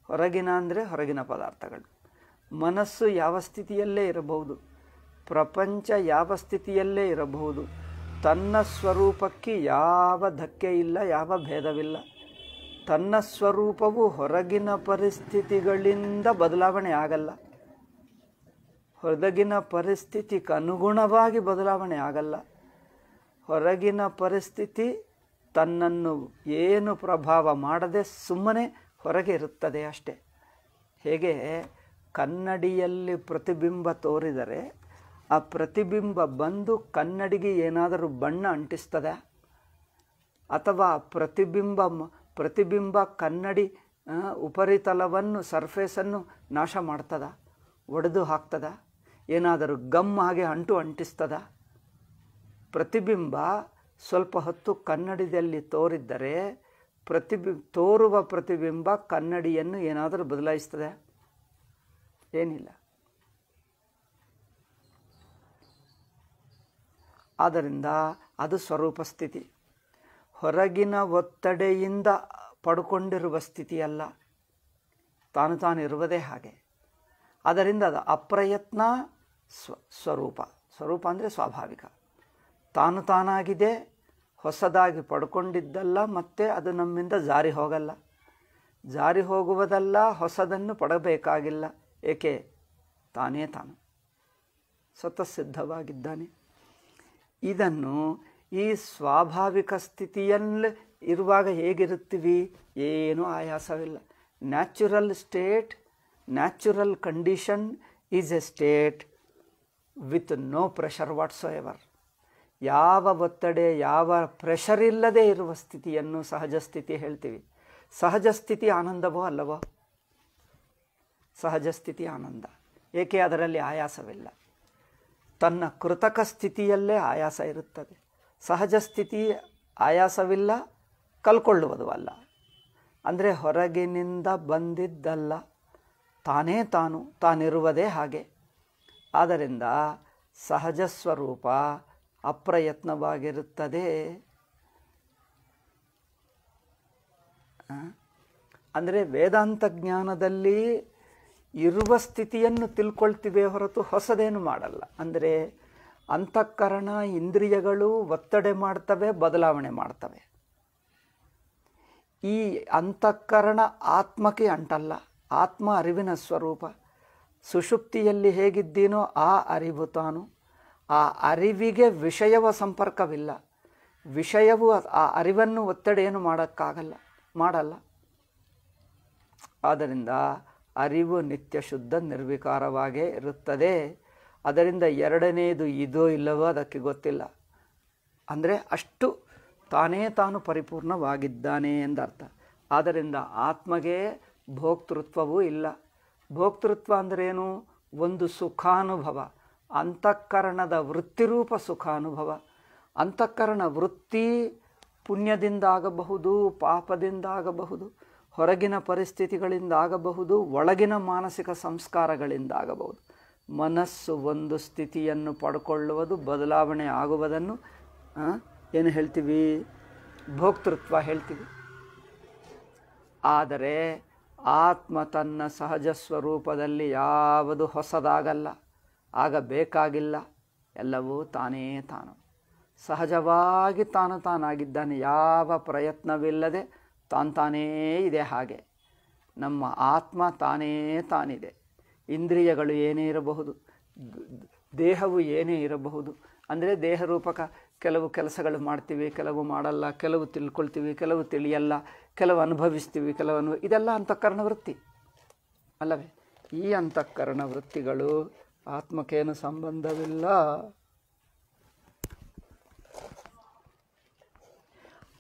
ಹೊರಗಿನ ಅಂದರೆ ಹೊರಗಿನ ಪದಾರ್ಥಗಳು. ಮನಸ್ಸು ಯಾವ ಸ್ಥಿತಿಯಲ್ಲೇ ಇರಬಹುದು, ಪ್ರಪಂಚ ಯಾವ ಸ್ಥಿತಿಯಲ್ಲೇ ಇರಬಹುದು. ತನ್ನ ಸ್ವರೂಪಕ್ಕೆ ಯಾವ ಧಕ್ಕೆ ಇಲ್ಲ, ಯಾವ ಭೇದವಿಲ್ಲ. ತನ್ನ ಸ್ವರೂಪವು ಹೊರಗಿನ ಪರಿಸ್ಥಿತಿಗಳಿಂದ ಬದಲಾವಣೆ ಆಗಲ್ಲ. ಹೊರಗಿನ ಪರಿಸ್ಥಿತಿಗೆ ಅನುಗುಣವಾಗಿ ಬದಲಾವಣೆ ಆಗಲ್ಲ. ಹೊರಗಿನ ಪರಿಸ್ಥಿತಿ ತನ್ನನ್ನು ಏನು ಪ್ರಭಾವ ಮಾಡದೆ ಸುಮ್ಮನೆ ಹೊರಗೆ ಇರುತ್ತದೆ ಅಷ್ಟೆ. ಹೇಗೆ ಕನ್ನಡಿಯಲ್ಲಿ ಪ್ರತಿಬಿಂಬ ತೋರಿದರೆ ಆ ಪ್ರತಿಬಿಂಬ ಬಂದು ಕನ್ನಡಿಗೆ ಏನಾದರೂ ಬಣ್ಣ ಅಂಟಿಸ್ತದೆ, ಅಥವಾ ಪ್ರತಿಬಿಂಬ ಕನ್ನಡಿ ಉಪರಿತಲವನ್ನು, ಸರ್ಫೇಸನ್ನು ನಾಶ ಮಾಡ್ತದ, ಒಡೆದು ಹಾಕ್ತದ, ಏನಾದರೂ ಗಮ್ ಹಾಗೆ ಅಂಟಿಸ್ತದ? ಪ್ರತಿಬಿಂಬ ಸ್ವಲ್ಪ ಹೊತ್ತು ಕನ್ನಡಿಯಲ್ಲಿ ತೋರಿದ್ದರೆ ತೋರುವ ಪ್ರತಿಬಿಂಬ ಕನ್ನಡಿಯನ್ನು ಏನಾದರೂ ಬದಲಾಯಿಸ್ತದೆ? ಏನಿಲ್ಲ. ಆದ್ದರಿಂದ ಅದು ಸ್ವರೂಪ ಸ್ಥಿತಿ. ಹೊರಗಿನ ಒತ್ತಡೆಯಿಂದ ಪಡ್ಕೊಂಡಿರುವ ಸ್ಥಿತಿಯಲ್ಲ, ತಾನಿರುವುದೇ ಹಾಗೆ. ಅದರಿಂದ ಅದು ಅಪ್ರಯತ್ನ ಸ್ವರೂಪ. ಸ್ವರೂಪ ಅಂದರೆ ಸ್ವಾಭಾವಿಕ, ತಾನಾಗಿದೆ, ಹೊಸದಾಗಿ ಪಡ್ಕೊಂಡಿದ್ದಲ್ಲ, ಮತ್ತು ಅದು ನಮ್ಮಿಂದ ಜಾರಿ ಹೋಗಲ್ಲ. ಜಾರಿ ಹೋಗುವುದಲ್ಲ, ಹೊಸದನ್ನು ಪಡಬೇಕಾಗಿಲ್ಲ. ಏಕೆ? ತಾನೇ ತಾನು ಸ್ವತಃಸಿದ್ಧವಾಗಿದ್ದಾನೆ. ಇದನ್ನು ಈ ಸ್ವಾಭಾವಿಕ ಸ್ಥಿತಿಯಲ್ಲಿ ಇರುವಾಗ ಹೇಗಿರುತ್ತೀವಿ? ಏನೂ ಆಯಾಸವಿಲ್ಲ. Natural state, natural condition is a state with no pressure whatsoever. ಯಾವ ಒತ್ತಡೆ, ಯಾವ ಪ್ರೆಷರ್ ಇಲ್ಲದೆ ಇರುವ ಸ್ಥಿತಿಯನ್ನು ಸಹಜ ಸ್ಥಿತಿ ಹೇಳ್ತೀವಿ. ಸಹಜ ಸ್ಥಿತಿ ಆನಂದವೋ ಅಲ್ಲವೋ? ಸಹಜ ಸ್ಥಿತಿ ಆನಂದ. ಏಕೆ? ಅದರಲ್ಲಿ ಆಯಾಸವಿಲ್ಲ. ತನ್ನ ಕೃತಕ ಸ್ಥಿತಿಯಲ್ಲೇ ಆಯಾಸ ಇರುತ್ತದೆ. ಸಹಜ ಸ್ಥಿತಿ ಆಯಾಸವಿಲ್ಲ, ಕಲ್ಕೊಳ್ಳುವುದು ಅಲ್ಲ. ಅಂದರೆ ಹೊರಗಿನಿಂದ ಬಂದಿದ್ದಲ್ಲ, ತಾನಿರುವುದೇ ಹಾಗೆ. ಆದ್ದರಿಂದ ಸಹಜ ಸ್ವರೂಪ ಅಪ್ರಯತ್ನವಾಗಿರುತ್ತದೆ. ಅಂದರೆ ವೇದಾಂತ ಜ್ಞಾನದಲ್ಲಿ ಇರುವ ಸ್ಥಿತಿಯನ್ನು ತಿಳ್ಕೊಳ್ತೀವಿ ಹೊರತು ಹೊಸದೇನು ಮಾಡಲ್ಲ. ಅಂದರೆ ಅಂತಃಕರಣ, ಇಂದ್ರಿಯಗಳು ಒತ್ತಡೆ ಮಾಡ್ತವೆ, ಬದಲಾವಣೆ ಮಾಡ್ತವೆ. ಈ ಅಂತಃಕರಣ ಆತ್ಮಕ್ಕೆ ಅಂಟಲ್ಲ. ಆತ್ಮ ಅರಿವಿನ ಸ್ವರೂಪ. ಸುಷುಪ್ತಿಯಲ್ಲಿ ಹೇಗಿದ್ದೀನೋ ಆ ಅರಿವು ತಾನು. ಆ ಅರಿವಿಗೆ ವಿಷಯವ ಸಂಪರ್ಕವಿಲ್ಲ. ವಿಷಯವು ಆ ಅರಿವನ್ನು ಒತ್ತಡೆಯನ್ನು ಮಾಡಲ್ಲ. ಆದ್ದರಿಂದ ಅರಿವು ನಿತ್ಯ ಶುದ್ಧ ನಿರ್ವಿಕಾರವಾಗೇ ಇರುತ್ತದೆ. ಅದರಿಂದ ಎರಡನೇದು ಇದೋ ಇಲ್ಲವೋ ಅದಕ್ಕೆ ಗೊತ್ತಿಲ್ಲ. ಅಂದರೆ ಅಷ್ಟು ತಾನು ಪರಿಪೂರ್ಣವಾಗಿದ್ದಾನೆ ಎಂದರ್ಥ. ಆದ್ದರಿಂದ ಆತ್ಮಗೆ ಭೋಕ್ತೃತ್ವವೂ ಇಲ್ಲ. ಭೋಕ್ತೃತ್ವ ಅಂದ್ರೇನು? ಒಂದು ಸುಖಾನುಭವ, ಅಂತಃಕರಣದ ವೃತ್ತಿರೂಪ ಸುಖಾನುಭವ. ಅಂತಃಕರಣ ವೃತ್ತಿ ಪುಣ್ಯದಿಂದ ಆಗಬಹುದು, ಪಾಪದಿಂದ ಆಗಬಹುದು, ಹೊರಗಿನ ಪರಿಸ್ಥಿತಿಗಳಿಂದ ಆಗಬಹುದು, ಒಳಗಿನ ಮಾನಸಿಕ ಸಂಸ್ಕಾರಗಳಿಂದ ಆಗಬಹುದು. ಮನಸ್ಸು ಒಂದು ಸ್ಥಿತಿಯನ್ನು ಪಡ್ಕೊಳ್ಳುವುದು, ಬದಲಾವಣೆ ಆಗುವುದನ್ನು ಏನು ಹೇಳ್ತೀವಿ? ಭೋಕ್ತೃತ್ವ ಹೇಳ್ತೀವಿ. ಆದರೆ ಆತ್ಮ ತನ್ನ ಸಹಜ ಸ್ವರೂಪದಲ್ಲಿ ಯಾವುದು ಹೊಸದಾಗಲ್ಲ, ಆಗಬೇಕಾಗಿಲ್ಲ. ಎಲ್ಲವೂ ತಾನು ಸಹಜವಾಗಿ ತಾನಾಗಿದ್ದಾನೆ. ಯಾವ ಪ್ರಯತ್ನವಿಲ್ಲದೆ ತಾನೇ ಇದೆ. ಹಾಗೆ ನಮ್ಮ ಆತ್ಮ ತಾನಿದೆ. ಇಂದ್ರಿಯಗಳು ಏನೇ ಇರಬಹುದು, ದೇಹವು ಏನೇ ಇರಬಹುದು. ಅಂದರೆ ದೇಹರೂಪಕ ಕೆಲವು ಕೆಲಸಗಳು ಮಾಡ್ತೀವಿ, ಕೆಲವು ಮಾಡಲ್ಲ, ಕೆಲವು ತಿಳ್ಕೊಳ್ತೀವಿ, ಕೆಲವು ತಿಳಿಯಲ್ಲ, ಕೆಲವು ಅನುಭವಿಸ್ತೀವಿ, ಇದೆಲ್ಲ ಅಂತಃಕರಣ ವೃತ್ತಿ ಅಲ್ಲವೇ? ಈ ಅಂತಃಕರಣ ವೃತ್ತಿಗಳು ಆತ್ಮಕ್ಕೇನು ಸಂಬಂಧವಿಲ್ಲ.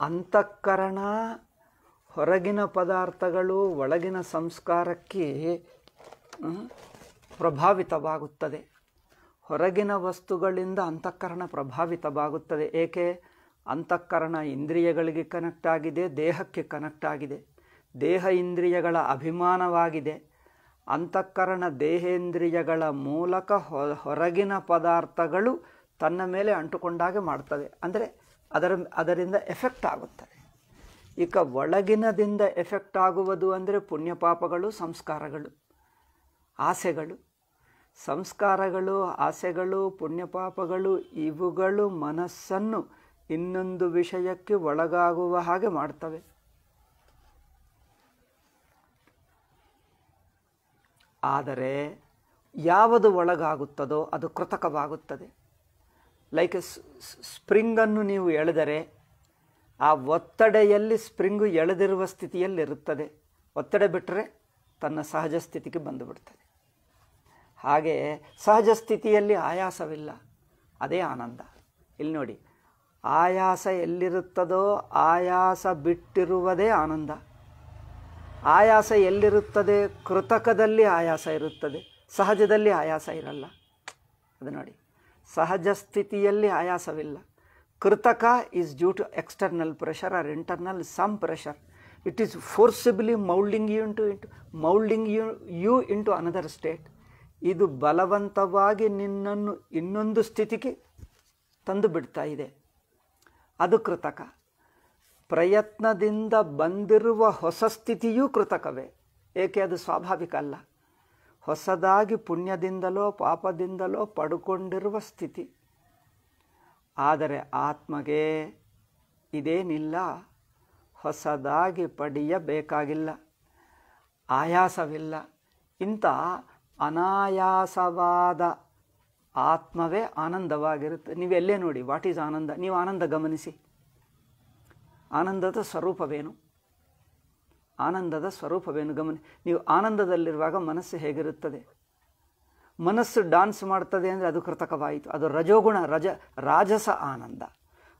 ಅಂತಃಕರಣ ಹೊರಗಿನ ಪದಾರ್ಥಗಳು ಒಳಗಿನ ಸಂಸ್ಕಾರಕ್ಕೆ ಪ್ರಭಾವಿತವಾಗುತ್ತದೆ. ಹೊರಗಿನ ವಸ್ತುಗಳಿಂದ ಅಂತಃಕರಣ ಪ್ರಭಾವಿತವಾಗುತ್ತದೆ. ಏಕೆ? ಅಂತಃಕರಣ ಇಂದ್ರಿಯಗಳಿಗೆ ಕನೆಕ್ಟ್ ಆಗಿದೆ, ದೇಹಕ್ಕೆ ಕನೆಕ್ಟ್ ಆಗಿದೆ, ದೇಹ ಇಂದ್ರಿಯಗಳ ಅಭಿಮಾನವಾಗಿದೆ. ಅಂತಃಕರಣ ದೇಹೇಂದ್ರಿಯಗಳ ಮೂಲಕ ಹೊರಗಿನ ಪದಾರ್ಥಗಳು ತನ್ನ ಮೇಲೆ ಅಂಟುಕೊಂಡಾಗೆ ಮಾಡ್ತದೆ. ಅಂದರೆ ಅದರಿಂದ ಎಫೆಕ್ಟ್ ಆಗುತ್ತದೆ. ಈಗ ಒಳಗಿನದಿಂದ ಎಫೆಕ್ಟ್ ಆಗುವುದು ಅಂದರೆ ಪುಣ್ಯಪಾಪಗಳು, ಸಂಸ್ಕಾರಗಳು, ಆಸೆಗಳು. ಸಂಸ್ಕಾರಗಳು, ಆಸೆಗಳು, ಪುಣ್ಯಪಾಪಗಳು ಇವುಗಳು ಮನಸ್ಸನ್ನು ಇನ್ನೊಂದು ವಿಷಯಕ್ಕೆ ಒಳಗಾಗುವ ಹಾಗೆ ಮಾಡ್ತವೆ. ಆದರೆ ಯಾವುದು ಒಳಗಾಗುತ್ತದೋ ಅದು ಕೃತಕವಾಗುತ್ತದೆ. ಲೈಕ್ ಸ್ಪ್ರಿಂಗನ್ನು ನೀವು ಎಳೆದರೆ ಆ ಒತ್ತಡೆಯಲ್ಲಿ ಸ್ಪ್ರಿಂಗು ಎಳೆದಿರುವ ಸ್ಥಿತಿಯಲ್ಲಿರುತ್ತದೆ. ಒತ್ತಡ ಬಿಟ್ಟರೆ ತನ್ನ ಸಹಜ ಸ್ಥಿತಿಗೆ ಬಂದುಬಿಡ್ತದೆ. ಹಾಗೆ ಸಹಜ ಸ್ಥಿತಿಯಲ್ಲಿ ಆಯಾಸವಿಲ್ಲ, ಅದೇ ಆನಂದ. ಇಲ್ಲಿ ನೋಡಿ, ಆಯಾಸ ಎಲ್ಲಿರುತ್ತದೋ ಆಯಾಸ ಬಿಟ್ಟಿರುವುದೇ ಆನಂದ. ಆಯಾಸ ಎಲ್ಲಿರುತ್ತದೆ? ಕೃತಕದಲ್ಲಿ ಆಯಾಸ ಇರುತ್ತದೆ, ಸಹಜದಲ್ಲಿ ಆಯಾಸ ಇರಲ್ಲ. ಅದು ನೋಡಿ, ಸಹಜ ಸ್ಥಿತಿಯಲ್ಲಿ ಆಯಾಸವಿಲ್ಲ. ಕೃತಕ is due to external pressure or internal some pressure. It is forcibly moulding you into another state. ಇದು ಬಲವಂತವಾಗಿ ನಿನ್ನನ್ನು ಇನ್ನೊಂದು ಸ್ಥಿತಿಗೆ ತಂದು ಬಿಡ್ತಾ ಇದೆ, ಅದು ಕೃತಕ. ಪ್ರಯತ್ನದಿಂದ ಬಂದಿರುವ ಹೊಸ ಸ್ಥಿತಿಯೂ ಕೃತಕವೇ. ಏಕೆ? ಅದು ಸ್ವಾಭಾವಿಕ ಅಲ್ಲ, ಹೊಸದಾಗಿ ಪುಣ್ಯದಿಂದಲೋ ಪಾಪದಿಂದಲೋ ಪಡ್ಕೊಂಡಿರುವ ಸ್ಥಿತಿ. ಆದರೆ ಆತ್ಮಗೆ ಇದೇನಿಲ್ಲ, ಹೊಸದಾಗಿ ಪಡೆಯಬೇಕಾಗಿಲ್ಲ, ಆಯಾಸವಿಲ್ಲ. ಇಂಥ ಅನಾಯಾಸವಾದ ಆತ್ಮವೇ ಆನಂದವಾಗಿರುತ್ತೆ. ನೀವೆಲ್ಲೇ ನೋಡಿ, ವಾಟ್ ಈಸ್ ಆನಂದ? ನೀವು ಆನಂದ ಗಮನಿಸಿ. ಆನಂದದ ಸ್ವರೂಪವೇನು? ಆನಂದದ ಸ್ವರೂಪವೇನು ಗಮನಿ. ನೀವು ಆನಂದದಲ್ಲಿರುವಾಗ ಮನಸ್ಸು ಹೇಗಿರುತ್ತದೆ? ಮನಸ್ಸು ಡಾನ್ಸ್ ಮಾಡ್ತದೆ ಅಂದರೆ ಅದು ಕೃತಕವಾಯಿತು, ಅದು ರಜೋಗುಣ, ರಾಜಸ ಆನಂದ.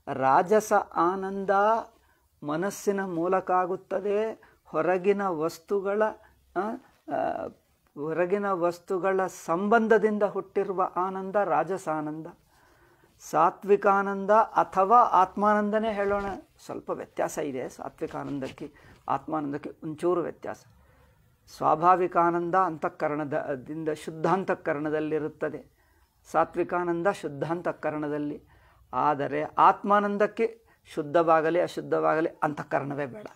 ರಾಜಸ ಆನಂದ ಮನಸ್ಸಿನ ಮೂಲಕ ಆಗುತ್ತದೆ. ಹೊರಗಿನ ವಸ್ತುಗಳ ಸಂಬಂಧದಿಂದ ಹುಟ್ಟಿರುವ ಆನಂದ ರಾಜಸ ಆನಂದ. ಸಾತ್ವಿಕಾನಂದ ಅಥವಾ ಆತ್ಮಾನಂದನೇ ಹೇಳೋಣ, ಸ್ವಲ್ಪ ವ್ಯತ್ಯಾಸ ಇದೆ. ಸಾತ್ವಿಕಾನಂದಕ್ಕೆ ಆತ್ಮಾನಂದಕ್ಕೆ ಒಂಚೂರು ವ್ಯತ್ಯಾಸ. ಸ್ವಾಭಾವಿಕಾನಂದ ಅಂತಃಕರಣದಿಂದ ಶುದ್ಧಾಂತಃಕರಣದಲ್ಲಿರುತ್ತದೆ, ಸಾತ್ವಿಕಾನಂದ ಶುದ್ಧಾಂತಃಕರಣದಲ್ಲಿ. ಆದರೆ ಆತ್ಮಾನಂದಕ್ಕೆ ಶುದ್ಧವಾಗಲಿ ಅಶುದ್ಧವಾಗಲಿ ಅಂತಃಕರಣವೇ ಬೇಡ.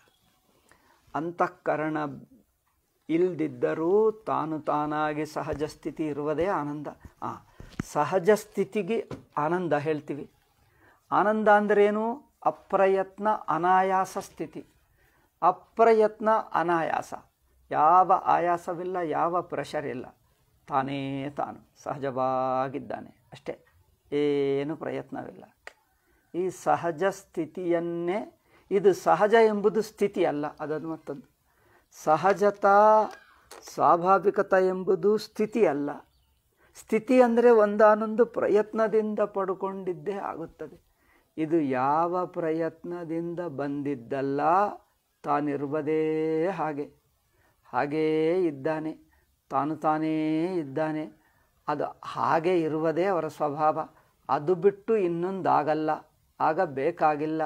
ಅಂತಃಕರಣ ಇಲ್ದಿದ್ದರೂ ತಾನಾಗಿ ಸಹಜ ಸ್ಥಿತಿ ಇರುವುದೇ ಆನಂದ. ಸಹಜ ಸ್ಥಿತಿಗೆ ಆನಂದ ಹೇಳ್ತೀವಿ. ಆನಂದ ಅಂದ್ರೇನು? ಅಪ್ರಯತ್ನ ಅನಾಯಾಸ ಸ್ಥಿತಿ. ಅಪ್ರಯತ್ನ ಅನಾಯಾಸ, ಯಾವ ಆಯಾಸವಿಲ್ಲ, ಯಾವ ಪ್ರೆಷರ್ ಇಲ್ಲ, ತಾನೇ ತಾನು ಸಹಜವಾಗಿದ್ದಾನೆ ಅಷ್ಟೇ, ಏನು ಪ್ರಯತ್ನವಿಲ್ಲ. ಈ ಸಹಜ ಸ್ಥಿತಿಯನ್ನೇ, ಇದು ಸಹಜ ಎಂಬುದು ಸ್ಥಿತಿ ಅಲ್ಲ, ಅದನ್ನು ಮತ್ತೊಂದು. ಸಹಜತಾ ಸ್ವಾಭಾವಿಕತೆ ಎಂಬುದು ಸ್ಥಿತಿ ಅಲ್ಲ. ಸ್ಥಿತಿ ಅಂದರೆ ಒಂದಾನೊಂದು ಪ್ರಯತ್ನದಿಂದ ಪಡ್ಕೊಂಡಿದ್ದೇ ಆಗುತ್ತದೆ. ಇದು ಯಾವ ಪ್ರಯತ್ನದಿಂದ ಬಂದಿದ್ದಲ್ಲ, ತಾನಿರುವುದೇ ಹಾಗೇ ಇದ್ದಾನೆ, ತಾನೇ ಇದ್ದಾನೆ. ಅದು ಹಾಗೆ ಇರುವುದೇ ಅವರ ಸ್ವಭಾವ. ಅದು ಬಿಟ್ಟು ಇನ್ನೊಂದಾಗಲ್ಲ, ಆಗಬೇಕಾಗಿಲ್ಲ.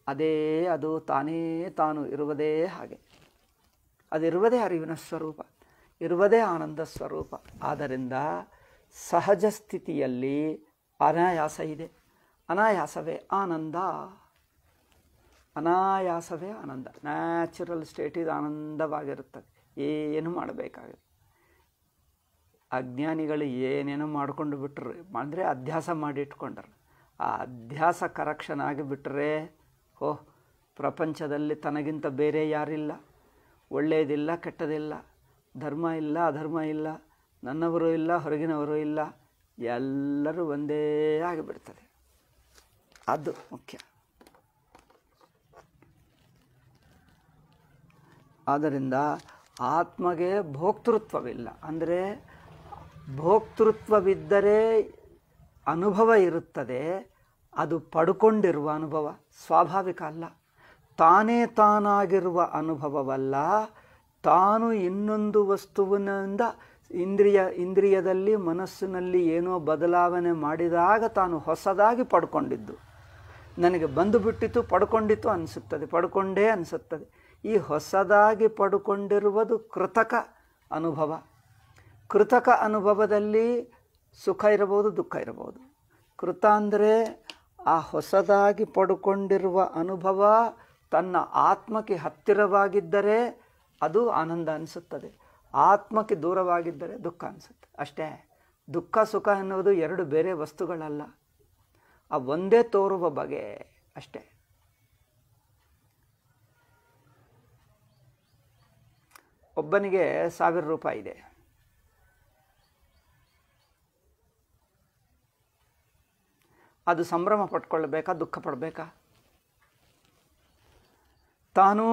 ಅದೇ ಅದು ತಾನೇ ತಾನು ಇರುವುದೇ ಹಾಗೆ. ಅದಿರುವುದೇ ಅರಿವಿನ ಸ್ವರೂಪ, ಇರುವುದೇ ಆನಂದ ಸ್ವರೂಪ. ಆದ್ದರಿಂದ ಸಹಜ ಸ್ಥಿತಿಯಲ್ಲಿ ಅನಾಯಾಸ ಇದೆ. ಅನಾಯಾಸವೇ ಆನಂದ, ಅನಾಯಾಸವೇ ಆನಂದ. ನ್ಯಾಚುರಲ್ ಸ್ಟೇಟ್ ಇದು ಆನಂದವಾಗಿರುತ್ತದೆ, ಏನು ಮಾಡಬೇಕಾಗಿದೆ. ಅಜ್ಞಾನಿಗಳು ಏನೇನೋ ಮಾಡಿಕೊಂಡು ಬಿಟ್ಟರು, ಅಂದರೆ ಅಧ್ಯಾಸ ಮಾಡಿಟ್ಕೊಂಡ್ರು. ಆ ಅಧ್ಯಾಸ ಕರೆಕ್ಷನ್ ಆಗಿಬಿಟ್ರೆ ಪ್ರಪಂಚದಲ್ಲಿ ತನಗಿಂತ ಬೇರೆ ಯಾರಿಲ್ಲ, ಒಳ್ಳೆಯದಿಲ್ಲ ಕೆಟ್ಟದಿಲ್ಲ, ಧರ್ಮ ಇಲ್ಲ ಅಧರ್ಮ ಇಲ್ಲ, ನನ್ನವರು ಇಲ್ಲ ಹೊರಗಿನವರು ಇಲ್ಲ, ಎಲ್ಲರೂ ಒಂದೇ ಆಗಿಬಿಡ್ತದೆ. ಅದು ಮುಖ್ಯ. ಆದ್ದರಿಂದ ಆತ್ಮಗೆ ಭೋಕ್ತೃತ್ವವಿಲ್ಲ. ಅಂದರೆ ಭೋಕ್ತೃತ್ವವಿದ್ದರೆ ಅನುಭವ ಇರುತ್ತದೆ, ಅದು ಪಡ್ಕೊಂಡಿರುವ ಅನುಭವ, ಸ್ವಾಭಾವಿಕ ಅಲ್ಲ. ತಾನೇ ತಾನಾಗಿರುವ ಅನುಭವವಲ್ಲ, ತಾನು ಇನ್ನೊಂದು ವಸ್ತುವಿನಿಂದ ಇಂದ್ರಿಯದಲ್ಲಿ ಮನಸ್ಸಿನಲ್ಲಿ ಏನೋ ಬದಲಾವಣೆ ಮಾಡಿದಾಗ ತಾನು ಹೊಸದಾಗಿ ಪಡ್ಕೊಂಡಿದ್ದು. ನನಗೆ ಬಂದು ಬಿಟ್ಟಿತು, ಪಡ್ಕೊಂಡಿತು ಅನಿಸುತ್ತದೆ, ಪಡ್ಕೊಂಡೇ ಅನಿಸುತ್ತದೆ. ಈ ಹೊಸದಾಗಿ ಪಡ್ಕೊಂಡಿರುವುದು ಕೃತಕ ಅನುಭವ. ಕೃತಕ ಅನುಭವದಲ್ಲಿ ಸುಖ ಇರಬಹುದು, ದುಃಖ ಇರಬಹುದು. ಕೃತ ಅಂದರೆ ಆ ಹೊಸದಾಗಿ ಪಡ್ಕೊಂಡಿರುವ ಅನುಭವ ತನ್ನ ಆತ್ಮಕ್ಕೆ ಹತ್ತಿರವಾಗಿದ್ದರೆ ಅದು ಆನಂದ ಅನಿಸುತ್ತದೆ, ಆತ್ಮಕ್ಕೆ ದೂರವಾಗಿದ್ದರೆ ದುಃಖ ಅನಿಸುತ್ತೆ. ಅಷ್ಟೇ. ದುಃಖ ಸುಖ ಎನ್ನುವುದು ಎರಡು ಬೇರೆ ವಸ್ತುಗಳಲ್ಲ, ಆ ಒಂದೇ ತೋರುವ ಬಗೆ ಅಷ್ಟೇ. ಒಬ್ಬನಿಗೆ 1000 ರೂಪಾಯಿ ಇದೆ. ಅದು ಸಂಭ್ರಮ ಪಟ್ಕೊಳ್ಬೇಕಾ, ದುಃಖ ಪಡಬೇಕಾ? ತಾನು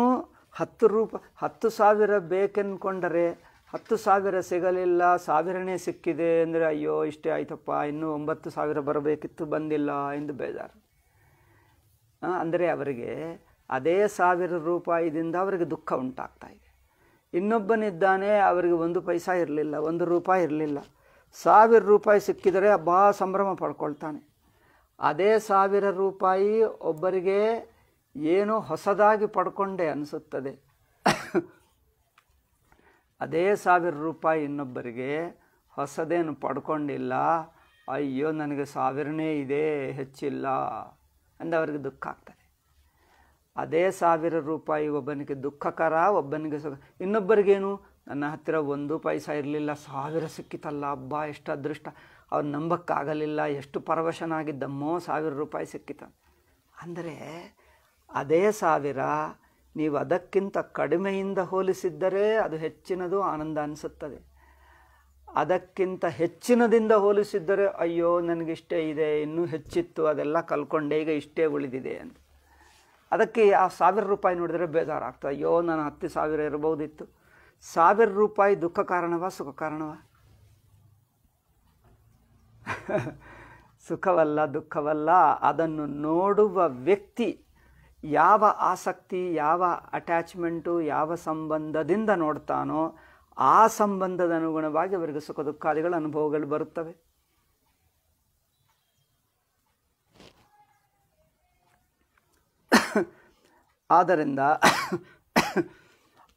10,000 ಬೇಕೆಂದ್ಕೊಂಡರೆ 10,000 ಸಿಗಲಿಲ್ಲ, 1000ನೇ ಸಿಕ್ಕಿದೆ ಅಂದರೆ ಅಯ್ಯೋ ಇಷ್ಟೇ ಆಯ್ತಪ್ಪ, ಇನ್ನೂ 9,000 ಬರಬೇಕಿತ್ತು, ಬಂದಿಲ್ಲ ಎಂದು ಬೇಜಾರು. ಅಂದರೆ ಅವರಿಗೆ ಅದೇ 1000 ರೂಪಾಯಿದಿಂದ ಅವರಿಗೆ ದುಃಖ ಉಂಟಾಗ್ತಾ ಇದೆ. ಇನ್ನೊಬ್ಬನಿದ್ದಾನೆ, ಅವರಿಗೆ 1 ಪೈಸಾ ಇರಲಿಲ್ಲ, 1 ರೂಪಾಯಿ ಇರಲಿಲ್ಲ, 1000 ರೂಪಾಯಿ ಸಿಕ್ಕಿದರೆ ಬಾ ಸಂಭ್ರಮ ಪಡ್ಕೊಳ್ತಾನೆ. ಅದೇ 1000 ರೂಪಾಯಿ ಒಬ್ಬರಿಗೆ ಏನೋ ಹೊಸದಾಗಿ ಪಡ್ಕೊಂಡೆ ಅನಿಸುತ್ತದೆ. ಅದೇ 1000 ರೂಪಾಯಿ ಇನ್ನೊಬ್ಬರಿಗೆ ಹೊಸದೇನು ಪಡ್ಕೊಂಡಿಲ್ಲ, ಅಯ್ಯೋ ನನಗೆ 1000ನೇ ಇದೆ, ಹೆಚ್ಚಿಲ್ಲ ಅಂದು ಅವರಿಗೆ ದುಃಖ ಆಗ್ತದೆ. ಅದೇ 1000 ರೂಪಾಯಿ ಒಬ್ಬನಿಗೆ ದುಃಖಕರ, ಒಬ್ಬನಿಗೆ ಸುಖ. ಇನ್ನೊಬ್ಬರಿಗೇನು, ನನ್ನ ಹತ್ತಿರ 1 ಪೈಸಾ ಇರಲಿಲ್ಲ, 1000 ಸಿಕ್ಕಿತಲ್ಲ, ಹಬ್ಬ ಎಷ್ಟು ಅದೃಷ್ಟ, ಅವ್ರು ನಂಬಕ್ಕಾಗಲಿಲ್ಲ, ಎಷ್ಟು ಪರವಶನಾಗಿದ್ದಮ್ಮೋ, 1000 ರೂಪಾಯಿ ಸಿಕ್ಕಿತ. ಅಂದರೆ ಅದೇ 1000 ನೀವು ಅದಕ್ಕಿಂತ ಕಡಿಮೆಯಿಂದ ಹೋಲಿಸಿದ್ದರೆ ಅದು ಹೆಚ್ಚಿನದು ಆನಂದ ಅನಿಸುತ್ತದೆ. ಅದಕ್ಕಿಂತ ಹೆಚ್ಚಿನದಿಂದ ಹೋಲಿಸಿದ್ದರೆ ಅಯ್ಯೋ ನನಗಿಷ್ಟೇ ಇದೆ, ಇನ್ನೂ ಹೆಚ್ಚಿತ್ತು, ಅದೆಲ್ಲ ಕಲ್ಕೊಂಡೆ, ಈಗ ಇಷ್ಟೇ ಉಳಿದಿದೆ ಅಂತ. ಅದಕ್ಕೆ ಆ 1000 ರೂಪಾಯಿ ನೋಡಿದರೆ ಬೇಜಾರಾಗ್ತದೆ. ಅಯ್ಯೋ ನಾನು 10,000 ಇರಬಹುದಿತ್ತು. 1000 ರೂಪಾಯಿ ದುಃಖ ಕಾರಣವಾ, ಸುಖ ಕಾರಣವಾ? ಸುಖವಲ್ಲ, ದುಃಖವಲ್ಲ. ಅದನ್ನು ನೋಡುವ ವ್ಯಕ್ತಿ ಯಾವ ಆಸಕ್ತಿ, ಯಾವ ಅಟ್ಯಾಚ್ಮೆಂಟು, ಯಾವ ಸಂಬಂಧದಿಂದ ನೋಡ್ತಾನೋ ಆ ಸಂಬಂಧದ ಅನುಗುಣವಾಗಿ ಅವರಿಗೆ ಸುಖ ದುಃಖಾದಿಗಳ ಅನುಭವಗಳು ಬರುತ್ತವೆ. ಆದ್ದರಿಂದ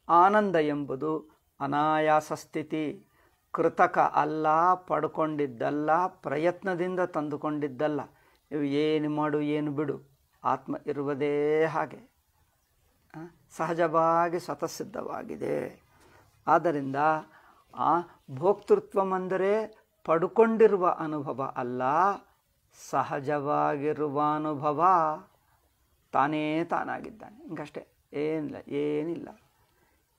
ಆನಂದ ಎಂಬುದು ಅನಾಯಾಸ ಸ್ಥಿತಿ, ಕೃತಕ ಅಲ್ಲ, ಪಡ್ಕೊಂಡಿದ್ದಲ್ಲ, ಪ್ರಯತ್ನದಿಂದ ತಂದುಕೊಂಡಿದ್ದಲ್ಲ. ಇವು ಏನು ಮಾಡು ಏನು ಬಿಡು, ಆತ್ಮ ಇರುವುದೇ ಹಾಗೆ ಸಹಜವಾಗಿ ಸ್ವತಃಸಿದ್ಧವಾಗಿದೆ. ಆದ್ದರಿಂದ ಆ ಭೋಕ್ತೃತ್ವಂ ಅಂದರೆ ಪಡ್ಕೊಂಡಿರುವ ಅನುಭವ ಅಲ್ಲ, ಸಹಜವಾಗಿರುವ ಅನುಭವ. ತಾನೇ ತಾನಾಗಿದ್ದಾನೆ, ಹಿಂಗಷ್ಟೇ, ಏನಿಲ್ಲ.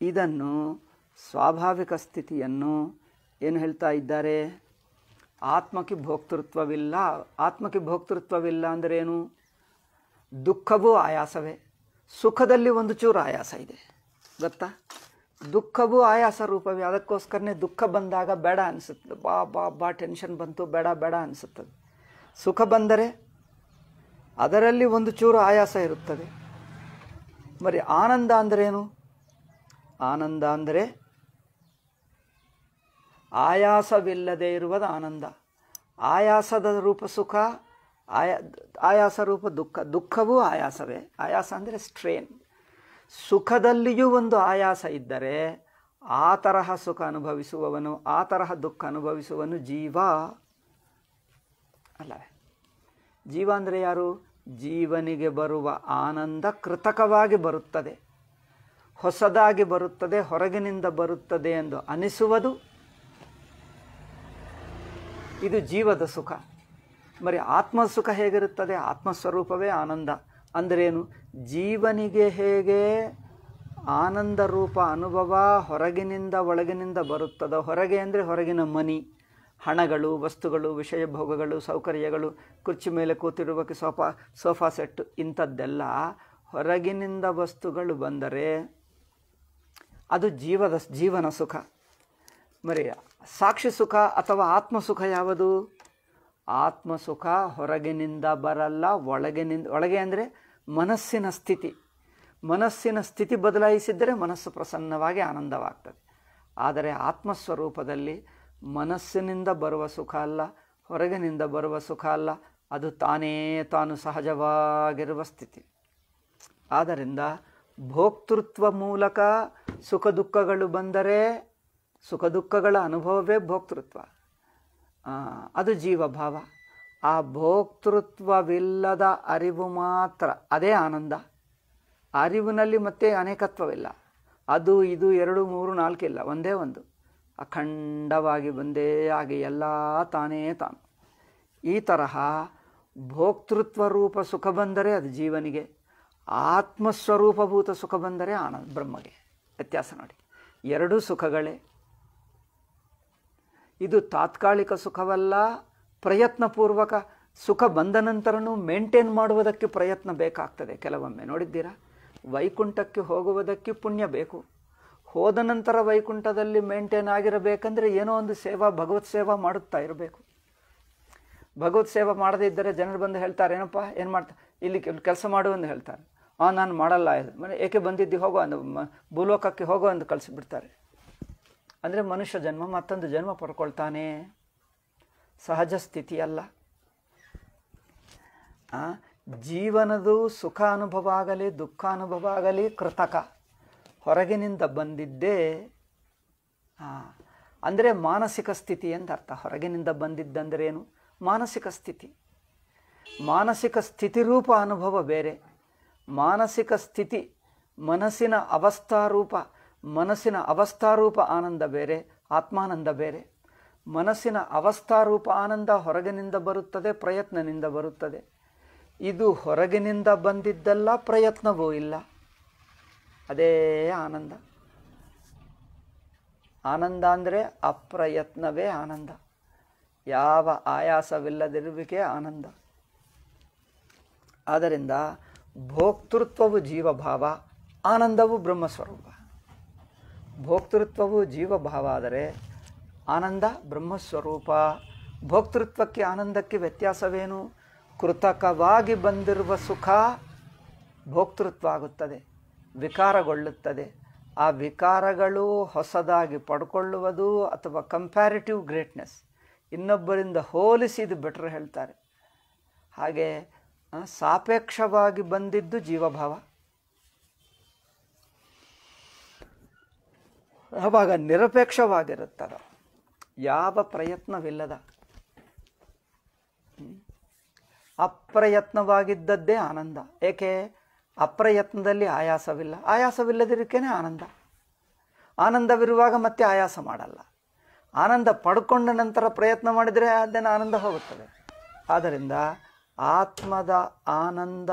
ಇದನ್ನು ಸ್ವಾಭಾವಿಕ ಸ್ಥಿತಿಯನ್ನು ಏನು ಹೇಳ್ತಾ ಇದ್ದಾರೆ? ಆತ್ಮಕ್ಕೆ ಭೋಕ್ತೃತ್ವವಿಲ್ಲ. ಆತ್ಮಕ್ಕೆ ಭೋಕ್ತೃತ್ವವಿಲ್ಲ ಅಂದರೆ ಏನು? ದುಃಖವೂ ಆಯಾಸವೇ. ಸುಖದಲ್ಲಿ ಒಂದು ಚೂರು ಆಯಾಸ ಇದೆ, ಗೊತ್ತಾ? ದುಃಖವೂ ಆಯಾಸ ರೂಪವೇ. ಅದಕ್ಕೋಸ್ಕರನೇ ದುಃಖ ಬಂದಾಗ ಬೇಡ ಅನಿಸುತ್ತದೆ, ಬಾ ಬಾ ಬಾ ಟೆನ್ಷನ್ ಬಂತು, ಬೇಡ ಬೇಡ ಅನಿಸುತ್ತದೆ. ಸುಖ ಬಂದರೆ ಅದರಲ್ಲಿ ಒಂದು ಚೂರು ಆಯಾಸ ಇರುತ್ತದೆ. మరి ಆನಂದ ಅಂದ್ರೇನು? ಆನಂದ ಅಂದರೆ ಆಯಾಸವಿಲ್ಲದೆ ಇರುವುದು ಆನಂದ. ಆಯಾಸದ ರೂಪ ಸುಖ, ಆಯಾಸ ರೂಪ ದುಃಖ. ದುಃಖವೂ ಆಯಾಸವೇ. ಆಯಾಸ ಅಂದರೆ ಸ್ಟ್ರೇನ್. ಸುಖದಲ್ಲಿಯೂ ಒಂದು ಆಯಾಸ ಇದ್ದರೆ ಆ ತರಹ ಸುಖ ಅನುಭವಿಸುವವನು, ಆ ತರಹ ದುಃಖ ಅನುಭವಿಸುವವನು ಜೀವ ಅಲ್ಲವೇ? ಜೀವ ಅಂದರೆ ಯಾರು? ಜೀವನಿಗೆ ಬರುವ ಆನಂದ ಕೃತಕವಾಗಿ ಬರುತ್ತದೆ, ಹೊಸದಾಗಿ ಬರುತ್ತದೆ, ಹೊರಗಿನಿಂದ ಬರುತ್ತದೆ ಎಂದು ಅನಿಸುವುದು ಇದು ಜೀವದ ಸುಖ. మరి ಆತ್ಮಸುಖ ಹೇಗಿರುತ್ತದೆ? ಆತ್ಮಸ್ವರೂಪವೇ ಆನಂದ. ಅಂದ್ರೇನು? ಜೀವನಿಗೆ ಹೇಗೆ ಆನಂದ ರೂಪ ಅನುಭವ ಹೊರಗಿನಿಂದ ಒಳಗಿನಿಂದ ಬರುತ್ತದೋ, ಹೊರಗೆ ಅಂದರೆ ಹೊರಗಿನ ಮನಿ, ಹಣಗಳು, ವಸ್ತುಗಳು, ವಿಷಯ ಭೋಗಗಳು, ಸೌಕರ್ಯಗಳು, ಕುರ್ಚಿ ಮೇಲೆ ಕೂತಿರುವಕ್ಕೆ ಸೋಫಾ ಸೆಟ್, ಇಂಥದ್ದೆಲ್ಲ ಹೊರಗಿನಿಂದ ವಸ್ತುಗಳು ಬಂದರೆ ಅದು ಜೀವನ ಸುಖ. ಮರಿ ಸಾಕ್ಷಿ ಸುಖ ಅಥವಾ ಆತ್ಮಸುಖ ಯಾವುದು? ಆತ್ಮಸುಖ ಹೊರಗಿನಿಂದ ಬರಲ್ಲ, ಒಳಗೆ ಅಂದರೆ ಮನಸ್ಸಿನ ಸ್ಥಿತಿ. ಮನಸ್ಸಿನ ಸ್ಥಿತಿ ಬದಲಾಯಿಸಿದರೆ ಮನಸ್ಸು ಪ್ರಸನ್ನವಾಗಿ ಆನಂದವಾಗ್ತದೆ. ಆದರೆ ಆತ್ಮಸ್ವರೂಪದಲ್ಲಿ ಮನಸ್ಸಿನಿಂದ ಬರುವ ಸುಖ ಅಲ್ಲ, ಹೊರಗಿನಿಂದ ಬರುವ ಸುಖ ಅಲ್ಲ, ಅದು ತಾನು ಸಹಜವಾಗಿರುವ ಸ್ಥಿತಿ. ಆದ್ದರಿಂದ ಭೋಕ್ತೃತ್ವ ಮೂಲಕ ಸುಖ ದುಃಖಗಳು ಬಂದರೆ ಸುಖ ದುಃಖಗಳ ಅನುಭವವೇ ಭೋಕ್ತೃತ್ವ, ಅದು ಜೀವಭಾವ. ಆ ಭೋಕ್ತೃತ್ವವಿಲ್ಲದ ಅರಿವು ಮಾತ್ರ, ಅದೇ ಆನಂದ. ಅರಿವಿನಲ್ಲಿ ಮತ್ತೆ ಅನೇಕತ್ವವಿಲ್ಲ, ಅದು ಇದು 2 3 4 ಇಲ್ಲ, ಒಂದೇ ಒಂದು ಅಖಂಡವಾಗಿ ಬಂದೇ ಆಗಿ ಎಲ್ಲ ತಾನೇ ತಾನು. ಈ ತರಹ ಭೋಕ್ತೃತ್ವ ರೂಪ ಸುಖ ಬಂದರೆ ಅದು ಜೀವನಿಗೆ, ಆತ್ಮಸ್ವರೂಪಭೂತ ಸುಖ ಬಂದರೆ ಬ್ರಹ್ಮಗೆ. ವ್ಯತ್ಯಾಸ ನೋಡಿ, ಎರಡೂ ಸುಖಗಳೇ. ಇದು ತಾತ್ಕಾಲಿಕ ಸುಖವಲ್ಲ, ಪ್ರಯತ್ನಪೂರ್ವಕ ಸುಖ ಬಂದ ನಂತರನೂ ಮೇಂಟೈನ್ ಮಾಡುವುದಕ್ಕೆ ಪ್ರಯತ್ನ ಬೇಕಾಗ್ತದೆ. ಕೆಲವೊಮ್ಮೆ ನೋಡಿದ್ದೀರಾ, ವೈಕುಂಠಕ್ಕೆ ಹೋಗುವುದಕ್ಕೆ ಪುಣ್ಯ ಬೇಕು, ಹೋದ ನಂತರ ವೈಕುಂಠದಲ್ಲಿ ಮೇಂಟೈನ್ ಆಗಿರಬೇಕಂದ್ರೆ ಏನೋ ಒಂದು ಭಗವತ್ ಸೇವಾ ಮಾಡುತ್ತಾ ಇರಬೇಕು. ಭಗವತ್ ಸೇವಾ ಮಾಡದೇ ಇದ್ದರೆ ಜನರು ಬಂದು ಹೇಳ್ತಾರೆ, ಏನಪ್ಪ ಏನು ಮಾಡ್ತಾ ಇಲ್ಲಿ ಕೆಲಸ ಮಾಡು ಅಂತ ಹೇಳ್ತಾರೆ. ನಾನು ಮಾಡಲ್ಲ, ಏಕೆ ಬಂದಿದ್ದು, ಹೋಗೋ ಅಂದು ಭೂಲೋಕಕ್ಕೆ ಹೋಗೋ ಅಂತ ಕಳಿಸಿಬಿಡ್ತಾರೆ. ಅಂದರೆ ಮನುಷ್ಯ ಜನ್ಮ ಮತ್ತೊಂದು ಜನ್ಮ ಪಡ್ಕೊಳ್ತಾನೆ, ಸಹಜ ಸ್ಥಿತಿಯಲ್ಲ. ಜೀವನದು ಸುಖ ಅನುಭವ ಆಗಲಿ ದುಃಖ ಅನುಭವ ಆಗಲಿ ಕೃತಕ, ಹೊರಗಿನಿಂದ ಬಂದಿದ್ದೇ. ಅಂದರೆ ಮಾನಸಿಕ ಸ್ಥಿತಿ ಅಂತ ಅರ್ಥ. ಹೊರಗಿನಿಂದ ಬಂದಿದ್ದಂದರೆ ಏನು? ಮಾನಸಿಕ ಸ್ಥಿತಿ. ಮಾನಸಿಕ ಸ್ಥಿತಿರೂಪ ಅನುಭವ ಬೇರೆ. ಮಾನಸಿಕ ಸ್ಥಿತಿ ಮನಸ್ಸಿನ ಅವಸ್ಥಾರೂಪ ಆನಂದ ಬೇರೆ, ಆತ್ಮಾನಂದ ಬೇರೆ. ಮನಸ್ಸಿನ ಅವಸ್ಥಾರೂಪ ಆನಂದ ಹೊರಗಿನಿಂದ ಬರುತ್ತದೆ, ಪ್ರಯತ್ನದಿಂದ ಬರುತ್ತದೆ. ಇದು ಹೊರಗಿನಿಂದ ಬಂದಿದ್ದಲ್ಲ, ಪ್ರಯತ್ನವೂ ಇಲ್ಲ, ಅದೇ ಆನಂದ. ಆನಂದ ಅಂದರೆ ಅಪ್ರಯತ್ನವೇ ಆನಂದ, ಯಾವ ಆಯಾಸವಿಲ್ಲದಿರುವಿಕೆ ಆನಂದ. ಆದ್ದರಿಂದ ಭೋಕ್ತೃತ್ವವು ಜೀವಭಾವ, ಆನಂದವು ಬ್ರಹ್ಮಸ್ವರೂಪ. ಭೋಕ್ತೃತ್ವವು ಜೀವಭಾವ ಆದರೆ ಆನಂದ ಬ್ರಹ್ಮಸ್ವರೂಪ. ಭೋಕ್ತೃತ್ವಕ್ಕೆ ಆನಂದಕ್ಕೆ ವ್ಯತ್ಯಾಸವೇನು? ಕೃತಕವಾಗಿ ಬಂದಿರುವ ಸುಖ ಭೋಕ್ತೃತ್ವ ಆಗುತ್ತದೆ, ವಿಕಾರಗೊಳ್ಳುತ್ತದೆ. ಆ ವಿಕಾರಗಳು ಹೊಸದಾಗಿ ಪಡ್ಕೊಳ್ಳುವುದು ಅಥವಾ ಕಂಪ್ಯಾರಿಟಿವ್ ಗ್ರೇಟ್ನೆಸ್, ಇನ್ನೊಬ್ಬರಿಂದ ಹೋಲಿಸಿ ಇದು ಬೆಟರ್ ಹೇಳ್ತಾರೆ. ಹಾಗೆ ಸಾಪೇಕ್ಷವಾಗಿ ಬಂದಿದ್ದು ಜೀವಭಾವ. ಆವಾಗ ನಿರಪೇಕ್ಷವಾಗಿರುತ್ತದೆ, ಯಾವ ಪ್ರಯತ್ನವಿಲ್ಲದ ಅಪ್ರಯತ್ನವಾಗಿದ್ದದ್ದೇ ಆನಂದ. ಏಕೆ? ಅಪ್ರಯತ್ನದಲ್ಲಿ ಆಯಾಸವಿಲ್ಲ, ಆಯಾಸವಿಲ್ಲದಿರಕ್ಕೇನೆ ಆನಂದ. ಆನಂದವಿರುವಾಗ ಮತ್ತೆ ಆಯಾಸ ಮಾಡಲ್ಲ. ಆನಂದ ಪಡ್ಕೊಂಡ ನಂತರ ಪ್ರಯತ್ನ ಮಾಡಿದರೆ ಅದೇನು ಆನಂದ ಹೋಗುತ್ತದೆ. ಆದ್ದರಿಂದ ಆತ್ಮದ ಆನಂದ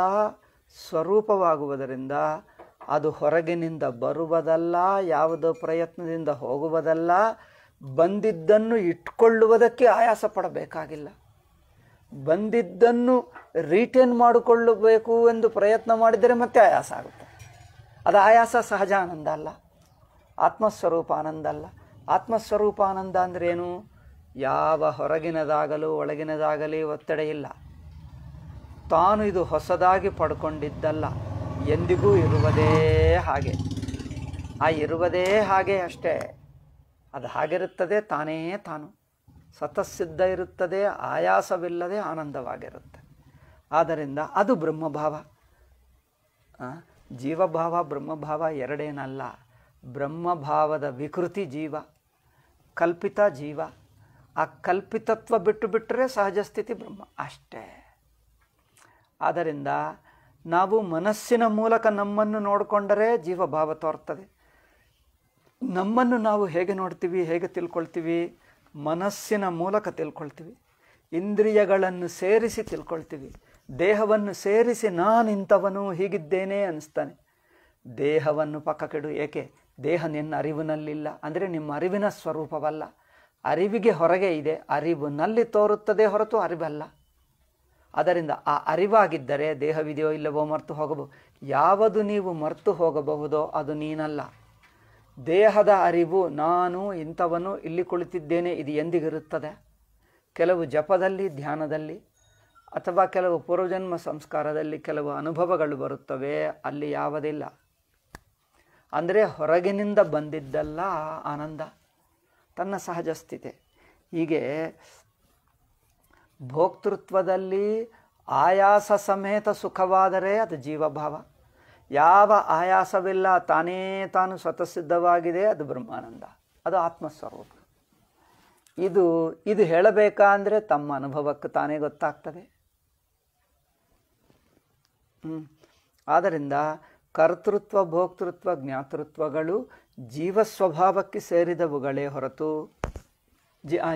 ಸ್ವರೂಪವಾಗುವುದರಿಂದ ಅದು ಹೊರಗಿನಿಂದ ಬರುವುದಲ್ಲ, ಯಾವುದೋ ಪ್ರಯತ್ನದಿಂದ ಹೋಗುವುದಲ್ಲ. ಬಂದಿದ್ದನ್ನು ಇಟ್ಕೊಳ್ಳುವುದಕ್ಕೆ ಆಯಾಸ ಪಡಬೇಕಾಗಿಲ್ಲ. ಬಂದಿದ್ದನ್ನು ರಿಟೇನ್ ಮಾಡಿಕೊಳ್ಳಬೇಕು ಎಂದು ಪ್ರಯತ್ನ ಮಾಡಿದರೆ ಮತ್ತೆ ಆಯಾಸ ಆಗುತ್ತೆ. ಅದು ಆಯಾಸ ಸಹಜ ಆನಂದ ಅಲ್ಲ, ಆತ್ಮಸ್ವರೂಪ ಆನಂದ ಅಲ್ಲ. ಆತ್ಮಸ್ವರೂಪ ಆನಂದ ಅಂದ್ರೇನು? ಯಾವ ಹೊರಗಿನದಾಗಲೂ ಒಳಗಿನದಾಗಲಿ ಒತ್ತಡ ಇಲ್ಲ. ತಾನು ಇದು ಹೊಸದಾಗಿ ಪಡ್ಕೊಂಡಿದ್ದಲ್ಲ, ಎಂದಿಗೂ ಇರುವುದೇ ಹಾಗೆ. ಆ ಇರುವುದೇ ಹಾಗೆ ಅಷ್ಟೇ, ಅದು ಹಾಗಿರುತ್ತದೆ, ತಾನೇ ತಾನು ಸ್ವತಃಸಿದ್ಧ ಇರುತ್ತದೆ, ಆಯಾಸವಿಲ್ಲದೆ ಆನಂದವಾಗಿರುತ್ತೆ. ಆದ್ದರಿಂದ ಅದು ಬ್ರಹ್ಮಭಾವ. ಜೀವಭಾವ ಬ್ರಹ್ಮಭಾವ ಎರಡೇನಲ್ಲ. ಬ್ರಹ್ಮಭಾವದ ವಿಕೃತಿ ಜೀವ, ಕಲ್ಪಿತ ಜೀವ. ಆ ಕಲ್ಪಿತತ್ವ ಬಿಟ್ಟರೆ ಸಹಜ ಸ್ಥಿತಿ ಬ್ರಹ್ಮ ಅಷ್ಟೇ. ಆದ್ದರಿಂದ ನಾವು ಮನಸ್ಸಿನ ಮೂಲಕ ನಮ್ಮನ್ನು ನೋಡಿಕೊಂಡರೆ ಜೀವಭಾವ ತೋರ್ತದೆ. ನಮ್ಮನ್ನು ನಾವು ಹೇಗೆ ನೋಡ್ತೀವಿ, ಹೇಗೆ ತಿಳ್ಕೊಳ್ತೀವಿ? ಮನಸ್ಸಿನ ಮೂಲಕ ತಿಳ್ಕೊಳ್ತೀವಿ. ಇಂದ್ರಿಯಗಳನ್ನು ಸೇರಿಸಿ ತಿಳ್ಕೊಳ್ತೀವಿ. ದೇಹವನ್ನು ಸೇರಿಸಿ ನಾನಿಂಥವನು, ಹೀಗಿದ್ದೇನೆ ಅನ್ನಿಸ್ತಾನೆ. ದೇಹವನ್ನು ಪಕ್ಕಕ್ಕಿಡು. ಏಕೆ? ದೇಹ ನಿನ್ನ ಅರಿವಿನಲ್ಲಿಲ್ಲ, ಅಂದರೆ ನಿಮ್ಮ ಅರಿವಿನ ಸ್ವರೂಪವಲ್ಲ. ಅರಿವಿಗೆ ಹೊರಗೆ ಇದೆ, ಅರಿವಿನಲ್ಲಿ ತೋರುತ್ತದೆ ಹೊರತು ಅರಿವಲ್ಲ. ಅದರಿಂದ ಆ ಅರಿವಾಗಿದ್ದರೆ ದೇಹವಿದೆಯೋ ಇಲ್ಲವೋ ಮರೆತು ಹೋಗಬಹುದು. ಯಾವುದು ನೀವು ಮರೆತು ಹೋಗಬಹುದೋ ಅದು ನೀನಲ್ಲ. ದೇಹದ ಅರಿವು, ನಾನು ಇಂಥವನು ಇಲ್ಲಿ ಕುಳಿತಿದ್ದೇನೆ, ಇದು ಎಂದಿಗಿರುತ್ತದೆ? ಕೆಲವು ಜಪದಲ್ಲಿ, ಧ್ಯಾನದಲ್ಲಿ, ಅಥವಾ ಕೆಲವು ಪೂರ್ವಜನ್ಮ ಸಂಸ್ಕಾರದಲ್ಲಿ ಕೆಲವು ಅನುಭವಗಳು ಬರುತ್ತವೆ, ಅಲ್ಲಿ ಯಾವುದಿಲ್ಲ. ಅಂದರೆ ಹೊರಗಿನಿಂದ ಬಂದಿದ್ದಲ್ಲ ಆನಂದ, ತನ್ನ ಸಹಜ ಸ್ಥಿತಿ. ಹೀಗೆ ಭೋಕ್ತೃತ್ವದಲ್ಲಿ ಆಯಾಸ ಸಮೇತ ಸುಖವಾದರೆ ಅದು ಜೀವಭಾವ. ಯಾವ ಆಯಾಸವಿಲ್ಲ, ತಾನೇ ತಾನು ಸ್ವತಃಸಿದ್ಧವಾಗಿದೆ, ಅದು ಬ್ರಹ್ಮಾನಂದ, ಅದು ಆತ್ಮಸ್ವರೂಪ. ಇದು ಹೇಳಬೇಕಾ ಅಂದರೆ ತಮ್ಮ ಅನುಭವಕ್ಕೆ ತಾನೇ ಗೊತ್ತಾಗ್ತದೆ. ಆದ್ದರಿಂದ ಕರ್ತೃತ್ವ, ಭೋಕ್ತೃತ್ವ, ಜ್ಞಾತೃತ್ವಗಳು ಜೀವಸ್ವಭಾವಕ್ಕೆ ಸೇರಿದವುಗಳೇ ಹೊರತು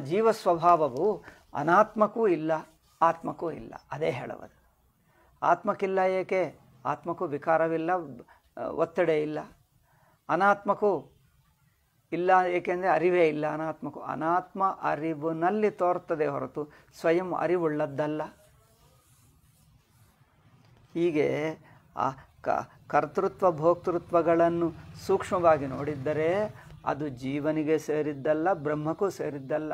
ಜೀವಸ್ವಭಾವವು ಅನಾತ್ಮಕ್ಕೂ ಇಲ್ಲ, ಆತ್ಮಕ್ಕೂ ಇಲ್ಲ. ಅದೇ ಹೇಳುವುದು. ಆತ್ಮಕ್ಕಿಲ್ಲ ಏಕೆ? ಆತ್ಮಕ್ಕೂ ವಿಕಾರವಿಲ್ಲ, ಒತ್ತಡ ಇಲ್ಲ. ಅನಾತ್ಮಕ್ಕೂ ಇಲ್ಲ ಏಕೆಂದರೆ ಅರಿವೇ ಇಲ್ಲ ಅನಾತ್ಮಕ್ಕೂ. ಅನಾತ್ಮ ಅರಿವಿನಲ್ಲಿ ತೋರ್ತದೆ ಹೊರತು ಸ್ವಯಂ ಅರಿವುಳ್ಳದ್ದಲ್ಲ. ಹೀಗೆ ಆ ಕರ್ತೃತ್ವ ಭೋಕ್ತೃತ್ವಗಳನ್ನು ಸೂಕ್ಷ್ಮವಾಗಿ ನೋಡಿದ್ದರೆ ಅದು ಜೀವನಿಗೆ ಸೇರಿದ್ದಲ್ಲ, ಬ್ರಹ್ಮಕ್ಕೂ ಸೇರಿದ್ದಲ್ಲ.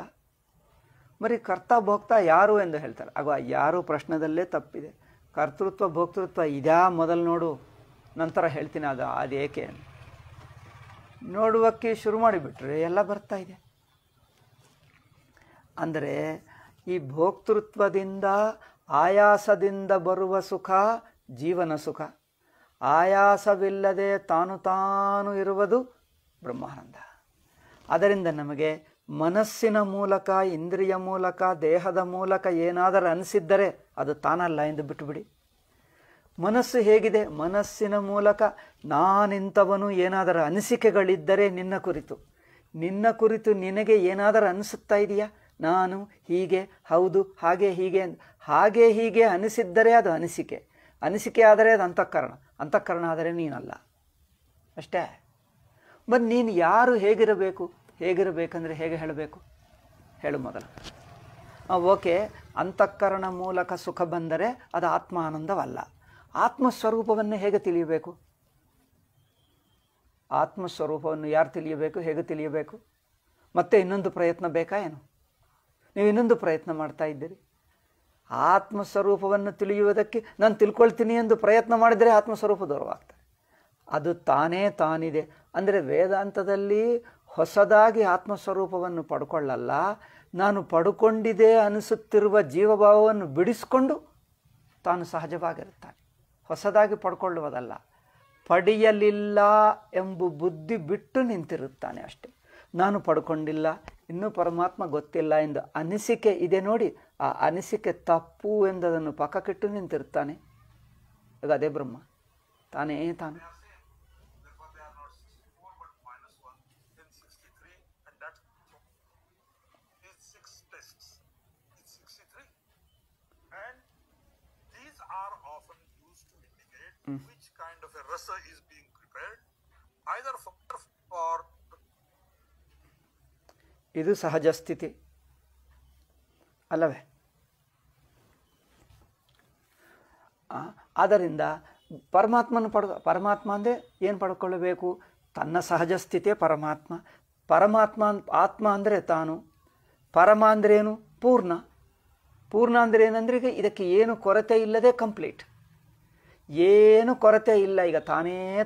ಬರೀ ಕರ್ತ ಭೋಕ್ತ ಯಾರು ಎಂದು ಹೇಳ್ತಾರೆ. ಆಗ ಯಾರು ಪ್ರಶ್ನದಲ್ಲೇ ತಪ್ಪಿದೆ. ಕರ್ತೃತ್ವ ಭೋಕ್ತೃತ್ವ ಇದಾ ಮೊದಲು ನೋಡು, ನಂತರ ಹೇಳ್ತೀನಿ ಅದೇಕೆ ಅಂತ. ನೋಡುವಕ್ಕೆ ಶುರು ಮಾಡಿಬಿಟ್ರೆ ಎಲ್ಲ ಬರ್ತಾ ಇದೆ. ಅಂದರೆ ಈ ಭೋಕ್ತೃತ್ವದಿಂದ, ಆಯಾಸದಿಂದ ಬರುವ ಸುಖ ಜೀವನ ಸುಖ. ಆಯಾಸವಿಲ್ಲದೆ ತಾನು ಇರುವುದು ಬ್ರಹ್ಮಾನಂದ. ಅದರಿಂದ ನಮಗೆ ಮನಸ್ಸಿನ ಮೂಲಕ, ಇಂದ್ರಿಯ ಮೂಲಕ, ದೇಹದ ಮೂಲಕ ಏನಾದರೂ ಅನಿಸಿದ್ದರೆ ಅದು ತಾನಲ್ಲ ಎಂದು ಬಿಟ್ಟುಬಿಡಿ. ಮನಸ್ಸು ಹೇಗಿದೆ? ಮನಸ್ಸಿನ ಮೂಲಕ ನಾನಿಂಥವನು ಏನಾದರೂ ಅನಿಸಿಕೆಗಳಿದ್ದರೆ ನಿನ್ನ ಕುರಿತು ನಿನಗೆ ಏನಾದರೂ ಅನಿಸುತ್ತಾ ಇದೆಯಾ? ನಾನು ಹೀಗೆ, ಹೌದು, ಹಾಗೆ ಹೀಗೆ ಅನಿಸಿದ್ದರೆ ಅದು ಅನಿಸಿಕೆ ಆದರೆ ಅದು ಅಂತಃಕರಣ ಆದರೆ ನೀನಲ್ಲ ಅಷ್ಟೇ. ಬಟ್ ನೀನು ಯಾರು? ಹೇಗಿರಬೇಕಂದ್ರೆ ಹೇಗೆ ಹೇಳಬೇಕು? ಹೇಳು ಮೊದಲು. ಓಕೆ, ಅಂತಃಕರಣ ಮೂಲಕ ಸುಖ ಬಂದರೆ ಅದು ಆತ್ಮ ಆನಂದವಲ್ಲ. ಆತ್ಮಸ್ವರೂಪವನ್ನು ಹೇಗೆ ತಿಳಿಯಬೇಕು? ಆತ್ಮಸ್ವರೂಪವನ್ನು ಯಾರು ತಿಳಿಯಬೇಕು? ಹೇಗೆ ತಿಳಿಯಬೇಕು? ಮತ್ತೆ ಇನ್ನೊಂದು ಪ್ರಯತ್ನ ಬೇಕಾ ಏನು? ನೀವು ಇನ್ನೊಂದು ಪ್ರಯತ್ನ ಮಾಡ್ತಾ ಇದ್ದೀರಿ. ಆತ್ಮಸ್ವರೂಪವನ್ನು ತಿಳಿಯುವುದಕ್ಕೆ ನಾನು ತಿಳ್ಕೊಳ್ತೀನಿ ಎಂದು ಪ್ರಯತ್ನ ಮಾಡಿದರೆ ಆತ್ಮಸ್ವರೂಪ ದೂರವಾಗ್ತದೆ. ಅದು ತಾನಿದೆ. ಅಂದರೆ ವೇದಾಂತದಲ್ಲಿ ಹೊಸದಾಗಿ ಆತ್ಮಸ್ವರೂಪವನ್ನು ಪಡ್ಕೊಳ್ಳಲ್ಲ, ನಾನು ಪಡ್ಕೊಂಡಿದೆ ಅನಿಸುತ್ತಿರುವ ಜೀವಭಾವವನ್ನು ಬಿಡಿಸಿಕೊಂಡು ತಾನು ಸಹಜವಾಗಿರುತ್ತಾನೆ. ಹೊಸದಾಗಿ ಪಡ್ಕೊಳ್ಳುವುದಲ್ಲ, ಪಡೆಯಲಿಲ್ಲ ಎಂಬ ಬುದ್ಧಿ ಬಿಟ್ಟು ನಿಂತಿರುತ್ತಾನೆ ಅಷ್ಟೆ. ನಾನು ಪಡ್ಕೊಂಡಿಲ್ಲ, ಇನ್ನೂ ಪರಮಾತ್ಮ ಗೊತ್ತಿಲ್ಲ ಎಂದು ಅನಿಸಿಕೆ ಇದೆ ನೋಡಿ, ಆ ಅನಿಸಿಕೆ ತಪ್ಪು ಎಂದದನ್ನು ಪಕ್ಕಕ್ಕಿಟ್ಟು ನಿಂತಿರುತ್ತಾನೆ. ಈಗ ಅದೇ ಬ್ರಹ್ಮ, ತಾನೇ ತಾನು. Which kind of a rasa is being prepared, either for ಇದು ಸಹಜ ಸ್ಥಿತಿ ಅಲ್ಲವೇ? ಆದ್ದರಿಂದ ಪರಮಾತ್ಮ ಅಂದರೆ ಏನು ಪಡ್ಕೊಳ್ಳಬೇಕು? ತನ್ನ ಸಹಜ ಸ್ಥಿತಿಯೇ ಪರಮಾತ್ಮ ಆತ್ಮ ಅಂದರೆ ತಾನು. ಪರಮ ಅಂದ್ರೇನು? ಪೂರ್ಣ ಅಂದರೆ ಏನಂದರೆ ಈಗ ಇದಕ್ಕೆ ಏನು ಕೊರತೆ ಇಲ್ಲದೆ ಕಂಪ್ಲೀಟ್, ಏನು ಕೊರತೆ ಇಲ್ಲ. ಈಗ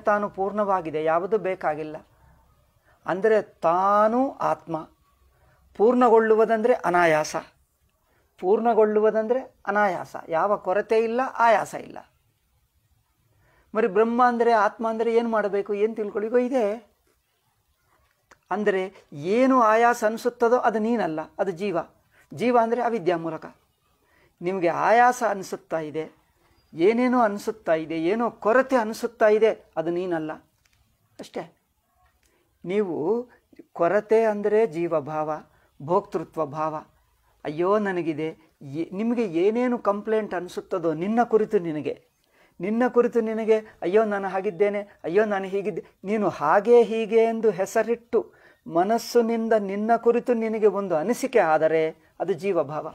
ತಾನು ಪೂರ್ಣವಾಗಿದೆ, ಯಾವುದು ಬೇಕಾಗಿಲ್ಲ. ಅಂದರೆ ತಾನು ಆತ್ಮ. ಪೂರ್ಣಗೊಳ್ಳುವುದಂದರೆ ಅನಾಯಾಸ, ಯಾವ ಕೊರತೆ ಇಲ್ಲ, ಆಯಾಸ ಇಲ್ಲ. మరి ಬ್ರಹ್ಮ ಅಂದರೆ, ಆತ್ಮ ಅಂದರೆ ಏನು ಮಾಡಬೇಕು? ಏನು ತಿಳ್ಕೊಳ್ಳಿಗೋ ಇದೆ. ಅಂದರೆ ಏನು ಆಯಾಸ ಅನಿಸುತ್ತದೋ ಅದು ನೀನಲ್ಲ, ಅದು ಜೀವ ಅಂದರೆ ಅವಿದ್ಯಾ ಮೂಲಕ. ನಿಮಗೆ ಆಯಾಸ ಅನಿಸುತ್ತಾ ಇದೆ, ಏನೇನೋ ಅನಿಸುತ್ತಾ ಇದೆ, ಏನೋ ಕೊರತೆ ಅನಿಸುತ್ತಾ ಇದೆ, ಅದು ನೀನಲ್ಲ ಅಷ್ಟೇ. ನೀವು ಕೊರತೆ ಅಂದರೆ ಜೀವಭಾವ, ಭೋಕ್ತೃತ್ವ ಭಾವ. ಅಯ್ಯೋ ನನಗಿದೆ, ನಿಮಗೆ ಏನೇನು ಕಂಪ್ಲೇಂಟ್ ಅನಿಸುತ್ತದೋ ನಿನ್ನ ಕುರಿತು ನಿನಗೆ ಅಯ್ಯೋ ನಾನು ಹಾಗಿದ್ದೇನೆ, ಅಯ್ಯೋ ನಾನು ಹೀಗಿದ್ದೆ, ನೀನು ಹಾಗೆ ಹೀಗೆ ಎಂದು ಹೆಸರಿಟ್ಟು ಮನಸ್ಸಿನಿಂದ ನಿನ್ನ ಕುರಿತು ನಿನಗೆ ಒಂದು ಅನಿಸಿಕೆ ಆದರೆ ಅದು ಜೀವಭಾವ.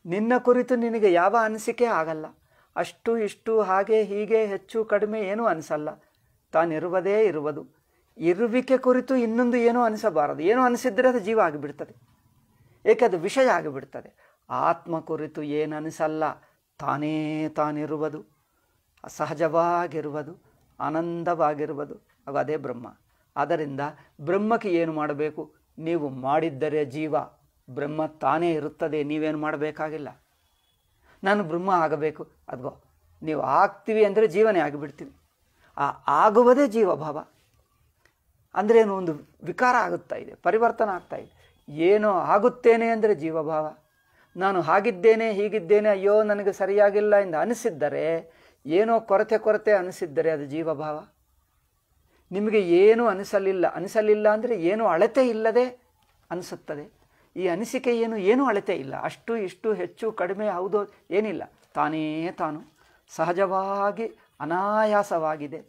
ನಿನ್ನ ಕುರಿತು ನಿನಗೆ ಯಾವ ಅನಿಸಿಕೆ ಆಗಲ್ಲ. ಅಷ್ಟು ಇಷ್ಟು ಹಾಗೆ ಹೀಗೆ ಹೆಚ್ಚು ಕಡಿಮೆ ಏನೂ ಅನಿಸಲ್ಲ. ತಾನಿರುವುದೇ ಇರುವುದು. ಇರುವಿಕೆ ಕುರಿತು ಇನ್ನೊಂದು ಏನೂ ಅನಿಸಬಾರದು. ಏನೋ ಅನಿಸಿದರೆ ಅದು ಜೀವ ಆಗಿಬಿಡ್ತದೆ. ಏಕೆ? ಅದು ವಿಷಯ ಆಗಿಬಿಡ್ತದೆ. ಆತ್ಮ ಕುರಿತು ಏನು ಅನಿಸಲ್ಲ. ತಾನೇ ತಾನಿರುವುದು, ಸಹಜವಾಗಿರುವುದು, ಆನಂದವಾಗಿರುವುದು. ಆಗ ಅದೇ ಬ್ರಹ್ಮ. ಆದ್ದರಿಂದ ಬ್ರಹ್ಮಕ್ಕೆ ಏನು ಮಾಡಬೇಕು? ನೀವು ಮಾಡಿದ್ದರೆ ಜೀವ ಬ್ರಹ್ಮ ತಾನೇ ಇರುತ್ತದೆ. ನೀವೇನು ಮಾಡಬೇಕಾಗಿಲ್ಲ. ನಾನು ಬ್ರಹ್ಮ ಆಗಬೇಕು, ಅದ್ಗೋ ನೀವು ಆಗ್ತೀವಿ ಅಂದರೆ ಜೀವನೇ ಆಗಿಬಿಡ್ತೀವಿ. ಆ ಆಗುವುದೇ ಜೀವಭಾವ. ಅಂದರೆ ಏನು? ಒಂದು ವಿಕಾರ ಆಗುತ್ತಾ ಇದೆ, ಪರಿವರ್ತನೆ ಆಗ್ತಾ ಇದೆ. ಏನೋ ಆಗುತ್ತೇನೆ ಅಂದರೆ ಜೀವಭಾವ. ನಾನು ಹಾಗಿದ್ದೇನೆ ಹೀಗಿದ್ದೇನೆ, ಅಯ್ಯೋ ನನಗೆ ಸರಿಯಾಗಿಲ್ಲ ಎಂದು ಅನಿಸಿದ್ದರೆ, ಏನೋ ಕೊರತೆ ಅನಿಸಿದ್ದರೆ ಅದು ಜೀವಭಾವ. ನಿಮಗೆ ಏನೂ ಅನಿಸಲಿಲ್ಲ ಅಂದರೆ ಏನೂ ಅಳತೆ ಇಲ್ಲದೆ ಅನಿಸುತ್ತದೆ. ಈ ಅನಿಸಿಕೆ ಏನೂ ಅಳತೆ ಇಲ್ಲ. ಅಷ್ಟು ಇಷ್ಟು ಹೆಚ್ಚು ಕಡಿಮೆ ಹೌದು ಏನಿಲ್ಲ. ತಾನೇ ತಾನು ಸಹಜವಾಗಿ ಅನಾಯಾಸವಾಗಿದೆ.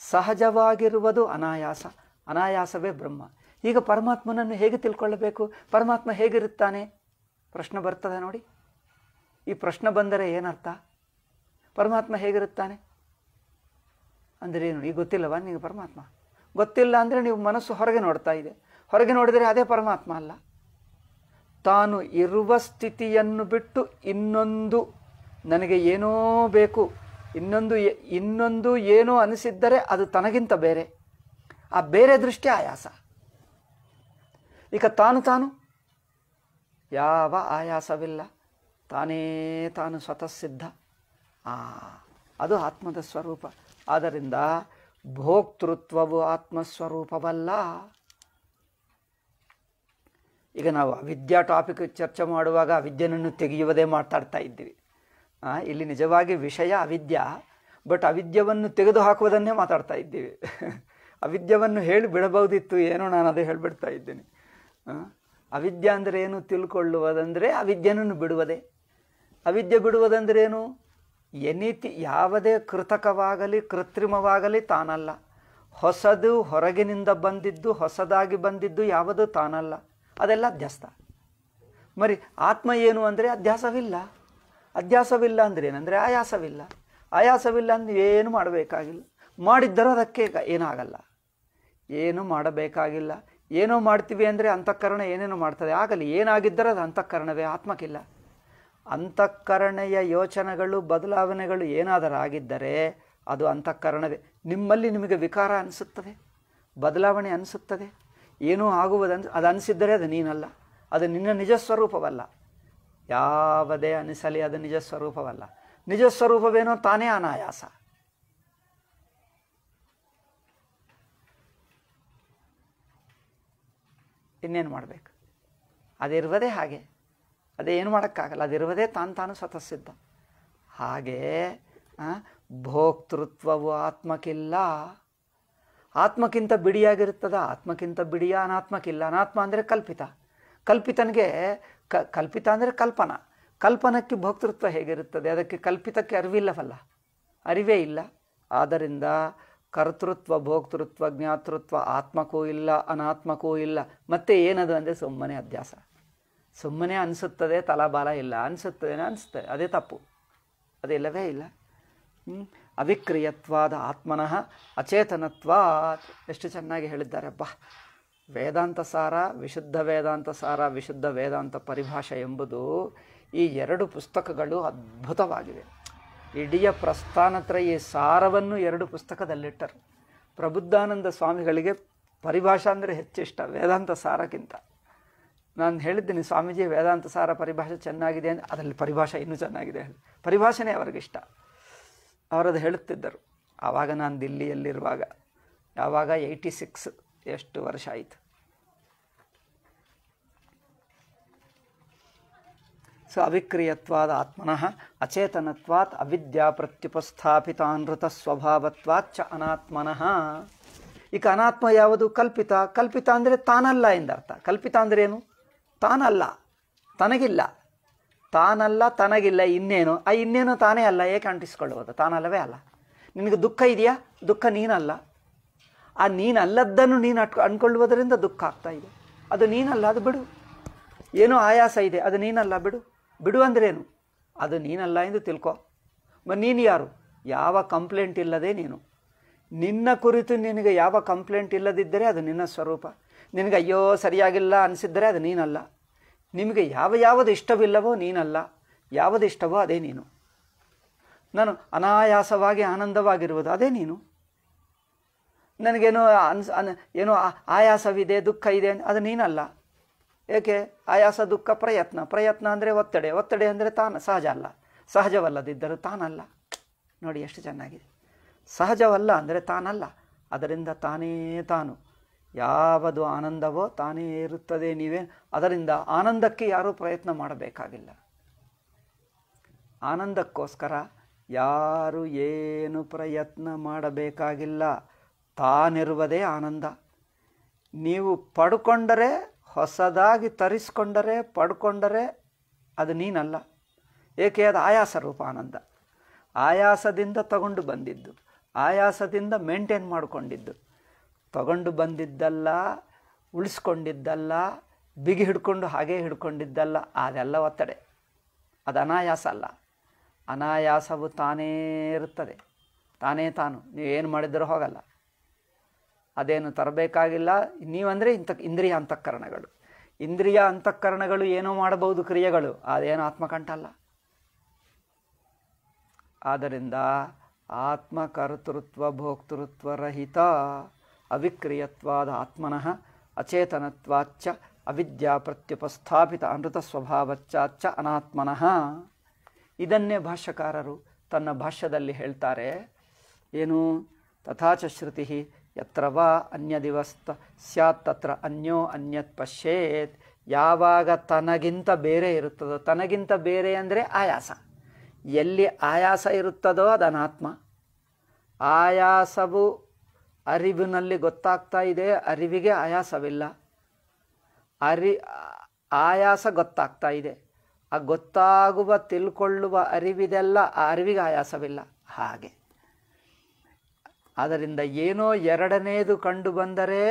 ಸಹಜವಾಗಿರುವುದು ಅನಾಯಾಸ. ಅನಾಯಾಸವೇ ಬ್ರಹ್ಮ. ಈಗ ಪರಮಾತ್ಮನನ್ನು ಹೇಗೆ ತಿಳ್ಕೊಳ್ಳಬೇಕು? ಪರಮಾತ್ಮ ಹೇಗಿರುತ್ತಾನೆ? ಪ್ರಶ್ನೆ ಬರ್ತದೆ ನೋಡಿ. ಈ ಪ್ರಶ್ನೆ ಬಂದರೆ ಏನರ್ಥ? ಪರಮಾತ್ಮ ಹೇಗಿರುತ್ತಾನೆ ಅಂದರೆ ಏನು? ಈಗ ಗೊತ್ತಿಲ್ಲವಾ ನಿಮಗೆ ಪರಮಾತ್ಮ? ಗೊತ್ತಿಲ್ಲ ಅಂದರೆ ನೀವು ಮನಸ್ಸು ಹೊರಗೆ ನೋಡ್ತಾ ಇದೆ. ಹೊರಗೆ ನೋಡಿದರೆ ಅದೇ ಪರಮಾತ್ಮ ಅಲ್ಲ. ತಾನು ಇರುವ ಸ್ಥಿತಿಯನ್ನು ಬಿಟ್ಟು ಇನ್ನೊಂದು ನನಗೆ ಏನೋ ಬೇಕು, ಇನ್ನೊಂದು ಏನೋ ಅನಿಸಿದ್ದರೆ ಅದು ತನಗಿಂತ ಬೇರೆ. ಆ ಬೇರೆ ದೃಷ್ಟಿ ಆಯಾಸ. ಈಗ ತಾನು ಯಾವ ಆಯಾಸವಿಲ್ಲ. ತಾನೇ ತಾನು ಸ್ವತಃ ಸಿದ್ಧ. ಅದು ಆತ್ಮದ ಸ್ವರೂಪ. ಆದ್ದರಿಂದ ಭೋಕ್ತೃತ್ವವು ಆತ್ಮಸ್ವರೂಪವಲ್ಲ. ಈಗ ನಾವು ಅವಿದ್ಯಾ ಟಾಪಿಕ್ ಚರ್ಚೆ ಮಾಡುವಾಗ ಅವಿದ್ಯೆಯನ್ನು ತೆಗೆಯುವುದೇ ಮಾತಾಡ್ತಾ ಇದ್ದೀವಿ. ಇಲ್ಲಿ ನಿಜವಾಗಿ ವಿಷಯ ಅವಿದ್ಯ, ಬಟ್ ಅವಿದ್ಯವನ್ನು ತೆಗೆದು ಹಾಕುವುದನ್ನೇ ಮಾತಾಡ್ತಾ ಇದ್ದೀವಿ. ಅವಿದ್ಯವನ್ನು ಹೇಳಿ ಬಿಡಬಹುದಿತ್ತು, ಏನೋ ನಾನು ಅದೇ ಹೇಳಿಬಿಡ್ತಾ ಇದ್ದೇನೆ. ಅವಿದ್ಯೆ ಅಂದರೆ ಏನು? ತಿಳ್ಕೊಳ್ಳುವುದಂದರೆ ಅವಿದ್ಯೆಯನ್ನು ಬಿಡುವುದೇ. ಅವಿದ್ಯೆ ಬಿಡುವುದಂದ್ರೆ ಏನು? ಯಾವುದೇ ಕೃತಕವಾಗಲಿ ಕೃತ್ರಿಮವಾಗಲಿ ತಾನಲ್ಲ. ಹೊಸದು ಹೊರಗಿನಿಂದ ಬಂದಿದ್ದು, ಹೊಸದಾಗಿ ಬಂದಿದ್ದು ಯಾವುದು ತಾನಲ್ಲ. ಅದೆಲ್ಲ ಅಧ್ಯಾಸ. ಮರಿ ಆತ್ಮ ಏನು ಅಂದರೆ ಅಧ್ಯಾಸವಿಲ್ಲ. ಅಧ್ಯಾಸವಿಲ್ಲ ಅಂದರೆ ಏನಂದರೆ ಆಯಾಸವಿಲ್ಲ. ಆಯಾಸವಿಲ್ಲ ಅಂದರೆ ಏನು ಮಾಡಬೇಕಾಗಿಲ್ಲ. ಮಾಡಿದ್ದರೂ ಅದಕ್ಕೆ ಏನಾಗಲ್ಲ. ಏನು ಮಾಡಬೇಕಾಗಿಲ್ಲ. ಏನೋ ಮಾಡ್ತೀವಿ ಅಂದರೆ ಅಂತಃಕರಣ ಏನೇನೋ ಮಾಡ್ತದೆ. ಆಗಲಿ, ಏನಾಗಿದ್ದರೆ ಅದು ಅಂತಃಕರಣವೇ, ಆತ್ಮಕ್ಕಿಲ್ಲ. ಅಂತಃಕರಣೆಯ ಯೋಚನೆಗಳು ಬದಲಾವಣೆಗಳು ಏನಾದರೂ ಆಗಿದ್ದರೆ ಅದು ಅಂತಃಕರಣವೇ. ನಿಮಗೆ ವಿಕಾರ ಅನಿಸುತ್ತದೆ, ಬದಲಾವಣೆ ಅನಿಸುತ್ತದೆ, ಏನೂ ಅದು ಅನಿಸಿದ್ದರೆ ಅದು ನೀನಲ್ಲ. ಅದು ನಿನ್ನ ನಿಜ ಸ್ವರೂಪವಲ್ಲ. ಯಾವುದೇ ಅನಿಸಲಿ ಅದು ನಿಜ ಸ್ವರೂಪವಲ್ಲ. ನಿಜ ಸ್ವರೂಪವೇನೋ ತಾನೇ ಅನಾಯಾಸ. ಇನ್ನೇನು ಮಾಡಬೇಕು? ಅದಿರುವುದೇ ಹಾಗೆ. ಅದೇನು ಮಾಡೋಕ್ಕಾಗಲ್ಲ. ಅದಿರುವುದೇ ತಾನು ಸ್ವತಃ ಸಿದ್ಧ. ಹಾಗೆ ಭೋಕ್ತೃತ್ವವು ಆತ್ಮಕ್ಕಿಲ್ಲ. ಆತ್ಮಕ್ಕಿಂತ ಬಿಡಿಯಾಗಿರುತ್ತದ? ಆತ್ಮಕ್ಕಿಂತ ಬಿಡಿಯ ಅನಾತ್ಮಕ್ಕಿಲ್ಲ. ಅನಾತ್ಮ ಅಂದರೆ ಕಲ್ಪಿತ. ಕಲ್ಪಿತ ಅಂದರೆ ಕಲ್ಪನಕ್ಕೆ ಭೋಕ್ತೃತ್ವ ಹೇಗಿರುತ್ತದೆ? ಅದಕ್ಕೆ ಕಲ್ಪಿತಕ್ಕೆ ಅರಿವಿಲ್ಲವಲ್ಲ, ಅರಿವೇ ಇಲ್ಲ. ಆದ್ದರಿಂದ ಕರ್ತೃತ್ವ ಭೋಕ್ತೃತ್ವ ಜ್ಞಾತೃತ್ವ ಆತ್ಮಕ್ಕೂ ಇಲ್ಲ, ಅನಾತ್ಮಕ್ಕೂ ಇಲ್ಲ. ಮತ್ತೆ ಏನದು ಅಂದರೆ ಸುಮ್ಮನೆ ಅಧ್ಯಾಸ. ಸುಮ್ಮನೆ ಅನಿಸುತ್ತದೆ, ತಲಾಬಾಲ ಇಲ್ಲ. ಅನಿಸುತ್ತದೆ, ಅದೇ ತಪ್ಪು. ಅದಿಲ್ಲವೇ ಇಲ್ಲ. ಅವಿಕ್ರಿಯತ್ವಾದ ಆತ್ಮನಃ ಅಚೇತನತ್ವಾತ್. ಎಷ್ಟು ಚೆನ್ನಾಗಿ ಹೇಳಿದ್ದಾರೆ ಅಬ್ಬಾ. ವೇದಾಂತ ಸಾರ, ವಿಶುದ್ಧ ವೇದಾಂತ ಸಾರ, ವಿಶುದ್ಧ ವೇದಾಂತ ಪರಿಭಾಷೆ ಎಂಬುದು ಈ ಎರಡು ಪುಸ್ತಕಗಳು ಅದ್ಭುತವಾಗಿವೆ. ಇಡೀ ಪ್ರಸ್ಥಾನತ್ರಯ ಸಾರವನ್ನು ಎರಡು ಪುಸ್ತಕದಲ್ಲಿಟ್ಟರು. ಪ್ರಬುದ್ಧಾನಂದ ಸ್ವಾಮಿಗಳಿಗೆ ಪರಿಭಾಷೆ ಅಂದರೆ ಹೆಚ್ಚಿಷ್ಟ ವೇದಾಂತ ಸಾರಕ್ಕಿಂತ. ನಾನು ಹೇಳಿದ್ದೀನಿ ಸ್ವಾಮೀಜಿ ವೇದಾಂತ ಸಾರ ಪರಿಭಾಷೆ ಚೆನ್ನಾಗಿದೆ ಅಂದರೆ ಅದರಲ್ಲಿ ಪರಿಭಾಷೆ ಇನ್ನೂ ಚೆನ್ನಾಗಿದೆ. ಪರಿಭಾಷೆನೇ ಅವ್ರಿಗಿಷ್ಟ. ಅವರದು ಹೇಳುತ್ತಿದ್ದರು. ಆವಾಗ ನಾನು ದಿಲ್ಲಿಯಲ್ಲಿರುವಾಗ, ಯಾವಾಗ 86, ಎಷ್ಟು ವರ್ಷ ಆಯಿತು. ಸೊ ಅವಿಕ್ರಿಯತ್ವಾದ ಆತ್ಮನಃ ಅಚೇತನತ್ವಾತ್ ಅವಿದ್ಯಾ ಪ್ರತ್ಯುಪಸ್ಥಾಪಿತಾನೃತ ಸ್ವಭಾವತ್ವಾತ್ ಚ ಅನಾತ್ಮನಃ. ಈಗ ಅನಾತ್ಮ ಯಾವುದು? ಕಲ್ಪಿತ. ಕಲ್ಪಿತ ಅಂದರೆ ತಾನಲ್ಲ ಎಂದರ್ಥ. ಕಲ್ಪಿತ ಅಂದರೆ ಏನು? ತಾನಲ್ಲ, ತನಗಿಲ್ಲ. ತಾನಲ್ಲ, ತನಗಿಲ್ಲ, ಇನ್ನೇನು? ಇನ್ನೇನು ತಾನೇ ಅಲ್ಲ. ಏಕೆ ಅಂಟಿಸ್ಕೊಳ್ಳುವುದು? ತಾನಲ್ಲವೇ ಅಲ್ಲ. ನಿನಗೆ ದುಃಖ ಇದೆಯಾ? ದುಃಖ ನೀನಲ್ಲ. ಆ ನೀನಲ್ಲದ್ದನ್ನು ನೀನು ಅಂದ್ಕೊಳ್ಳುವುದರಿಂದ ದುಃಖ ಆಗ್ತಾ ಇದೆ. ಅದು ನೀನಲ್ಲ, ಅದು ಬಿಡು. ಏನೋ ಆಯಾಸ ಇದೆ, ಅದು ನೀನಲ್ಲ, ಬಿಡು. ಬಿಡು ಅಂದ್ರೇನು? ಅದು ನೀನಲ್ಲ ಎಂದು ತಿಳ್ಕೊ. ನೀನು ಯಾರು? ಯಾವ ಕಂಪ್ಲೇಂಟ್ ಇಲ್ಲದೆ ನೀನು. ನಿನ್ನ ಕುರಿತು ನಿನಗೆ ಯಾವ ಕಂಪ್ಲೇಂಟ್ ಇಲ್ಲದಿದ್ದರೆ ಅದು ನಿನ್ನ ಸ್ವರೂಪ. ನಿನಗೆ ಅಯ್ಯೋ ಸರಿಯಾಗಿಲ್ಲ ಅನಿಸಿದ್ದರೆ ಅದು ನೀನಲ್ಲ. ನಿಮಗೆ ಯಾವುದು ಇಷ್ಟವಿಲ್ಲವೋ ನೀನಲ್ಲ, ಯಾವುದು ಇಷ್ಟವೋ ಅದೇ ನೀನು. ನಾನು ಅನಾಯಾಸವಾಗಿ ಆನಂದವಾಗಿರುವುದು ಅದೇ ನೀನು. ನನಗೇನೋ ಏನೋ ಆಯಾಸವಿದೆ, ದುಃಖ ಇದೆ, ಅದು ನೀನಲ್ಲ. ಏಕೆ? ಆಯಾಸ, ದುಃಖ, ಪ್ರಯತ್ನ ಅಂದರೆ ಒತ್ತಡೆ ಅಂದರೆ ಸಹಜ ಅಲ್ಲ. ಸಹಜವಲ್ಲದಿದ್ದರೂ ತಾನಲ್ಲ. ನೋಡಿ ಎಷ್ಟು ಚೆನ್ನಾಗಿದೆ. ಸಹಜವಲ್ಲ ಅಂದರೆ ತಾನಲ್ಲ, ಅದರಿಂದ ತಾನೇ ತಾನು. ಯಾವುದು ಆನಂದವೋ ತಾನೇ ಇರುತ್ತದೆ. ನೀವೇ ಅದರಿಂದ ಆನಂದಕ್ಕೆ ಯಾರೂ ಪ್ರಯತ್ನ ಮಾಡಬೇಕಾಗಿಲ್ಲ. ಆನಂದಕ್ಕೋಸ್ಕರ ಯಾರು ಏನು ಪ್ರಯತ್ನ ಮಾಡಬೇಕಾಗಿಲ್ಲ. ತಾನಿರುವುದೇ ಆನಂದ. ನೀವು ಪಡ್ಕೊಂಡರೆ, ಹೊಸದಾಗಿ ತರಿಸ್ಕೊಂಡರೆ, ಪಡ್ಕೊಂಡರೆ ಅದು ನೀನಲ್ಲ. ಏಕೆ? ಅದು ಆಯಾಸ ರೂಪ ಆನಂದ. ಆಯಾಸದಿಂದ ತಗೊಂಡು ಬಂದಿದ್ದು, ಆಯಾಸದಿಂದ ಮೇಂಟೈನ್ ಮಾಡಿಕೊಂಡಿದ್ದು. ತಗೊಂಡು ಬಂದಿದ್ದಲ್ಲ, ಉಳಿಸ್ಕೊಂಡಿದ್ದಲ್ಲ, ಬಿಗಿ ಹಿಡ್ಕೊಂಡು ಹಾಗೇ ಹಿಡ್ಕೊಂಡಿದ್ದಲ್ಲ, ಅದೆಲ್ಲ ಒತ್ತಡೆ. ಅದು ಅನಾಯಾಸ ಅಲ್ಲ. ಅನಾಯಾಸವು ತಾನೇ ಇರುತ್ತದೆ, ತಾನೇ ತಾನು. ನೀವೇನು ಮಾಡಿದರೂ ಹೋಗಲ್ಲ. ಅದೇನು ತರಬೇಕಾಗಿಲ್ಲ. ನೀವಂದರೆ ಇಂದ್ರಿಯ ಅಂತಃಕರಣಗಳು. ಇಂದ್ರಿಯ ಅಂತಃಕರಣಗಳು ಏನೋ ಮಾಡಬಹುದು ಕ್ರಿಯೆಗಳು, ಅದೇನು ಆತ್ಮಕಂಠ ಅಲ್ಲ. ಆದ್ದರಿಂದ ಆತ್ಮಕರ್ತೃತ್ವ ಭೋಕ್ತೃತ್ವ ರಹಿತ ಅವಿಕ್ರಿಯತ್ವಾದ ಆತ್ಮನಃ ಅಚೇತನತ್ವಾಚ್ಚ ಅವಿದ್ಯಾ ಪ್ರತ್ಯುಪಸ್ಥಾಪಿತ ಅನೃತ ಸ್ವಭಾವಚ್ಚಾಚ್ಚ ಅನಾತ್ಮನಃ. ಇದನ್ನೇ ಭಾಷ್ಯಕಾರರು ತನ್ನ ಭಾಷ್ಯದಲ್ಲಿ ಹೇಳ್ತಾರೆ. ಏನು? ತಥಾಚ ಶ್ರುತಿ ಯತ್ರ ವಾ ಅನ್ಯದಿವಸ್ತ ಸ್ಯಾತ್ ತತ್ರ ಅನ್ಯೋ ಅನ್ಯತ್ ಪಶ್ಯೇತ್. ಯಾವಾಗ ತನಗಿಂತ ಬೇರೆ ಇರುತ್ತದೋ, ತನಗಿಂತ ಬೇರೆ ಅಂದರೆ ಆಯಾಸ. ಎಲ್ಲಿ ಆಯಾಸ ಇರುತ್ತದೋ ಅದು ಅನಾತ್ಮ. ಆಯಾಸವು ಅರಿವಿನಲ್ಲಿ ಗೊತ್ತಾಗ್ತಾ ಇದೆ, ಅರಿವಿಗೆ ಆಯಾಸವಿಲ್ಲ. ಆಯಾಸ ಗೊತ್ತಾಗ್ತಾ ಇದೆ, ಆ ಗೊತ್ತಾಗುವ ತಿಳ್ಕೊಳ್ಳುವ ಅರಿವಿದೆಲ್ಲ, ಆ ಅರಿವಿಗೆ ಆಯಾಸವಿಲ್ಲ. ಹಾಗೆ ಆದ್ದರಿಂದ ಏನೋ ಎರಡನೇದು ಕಂಡು ಬಂದರೆ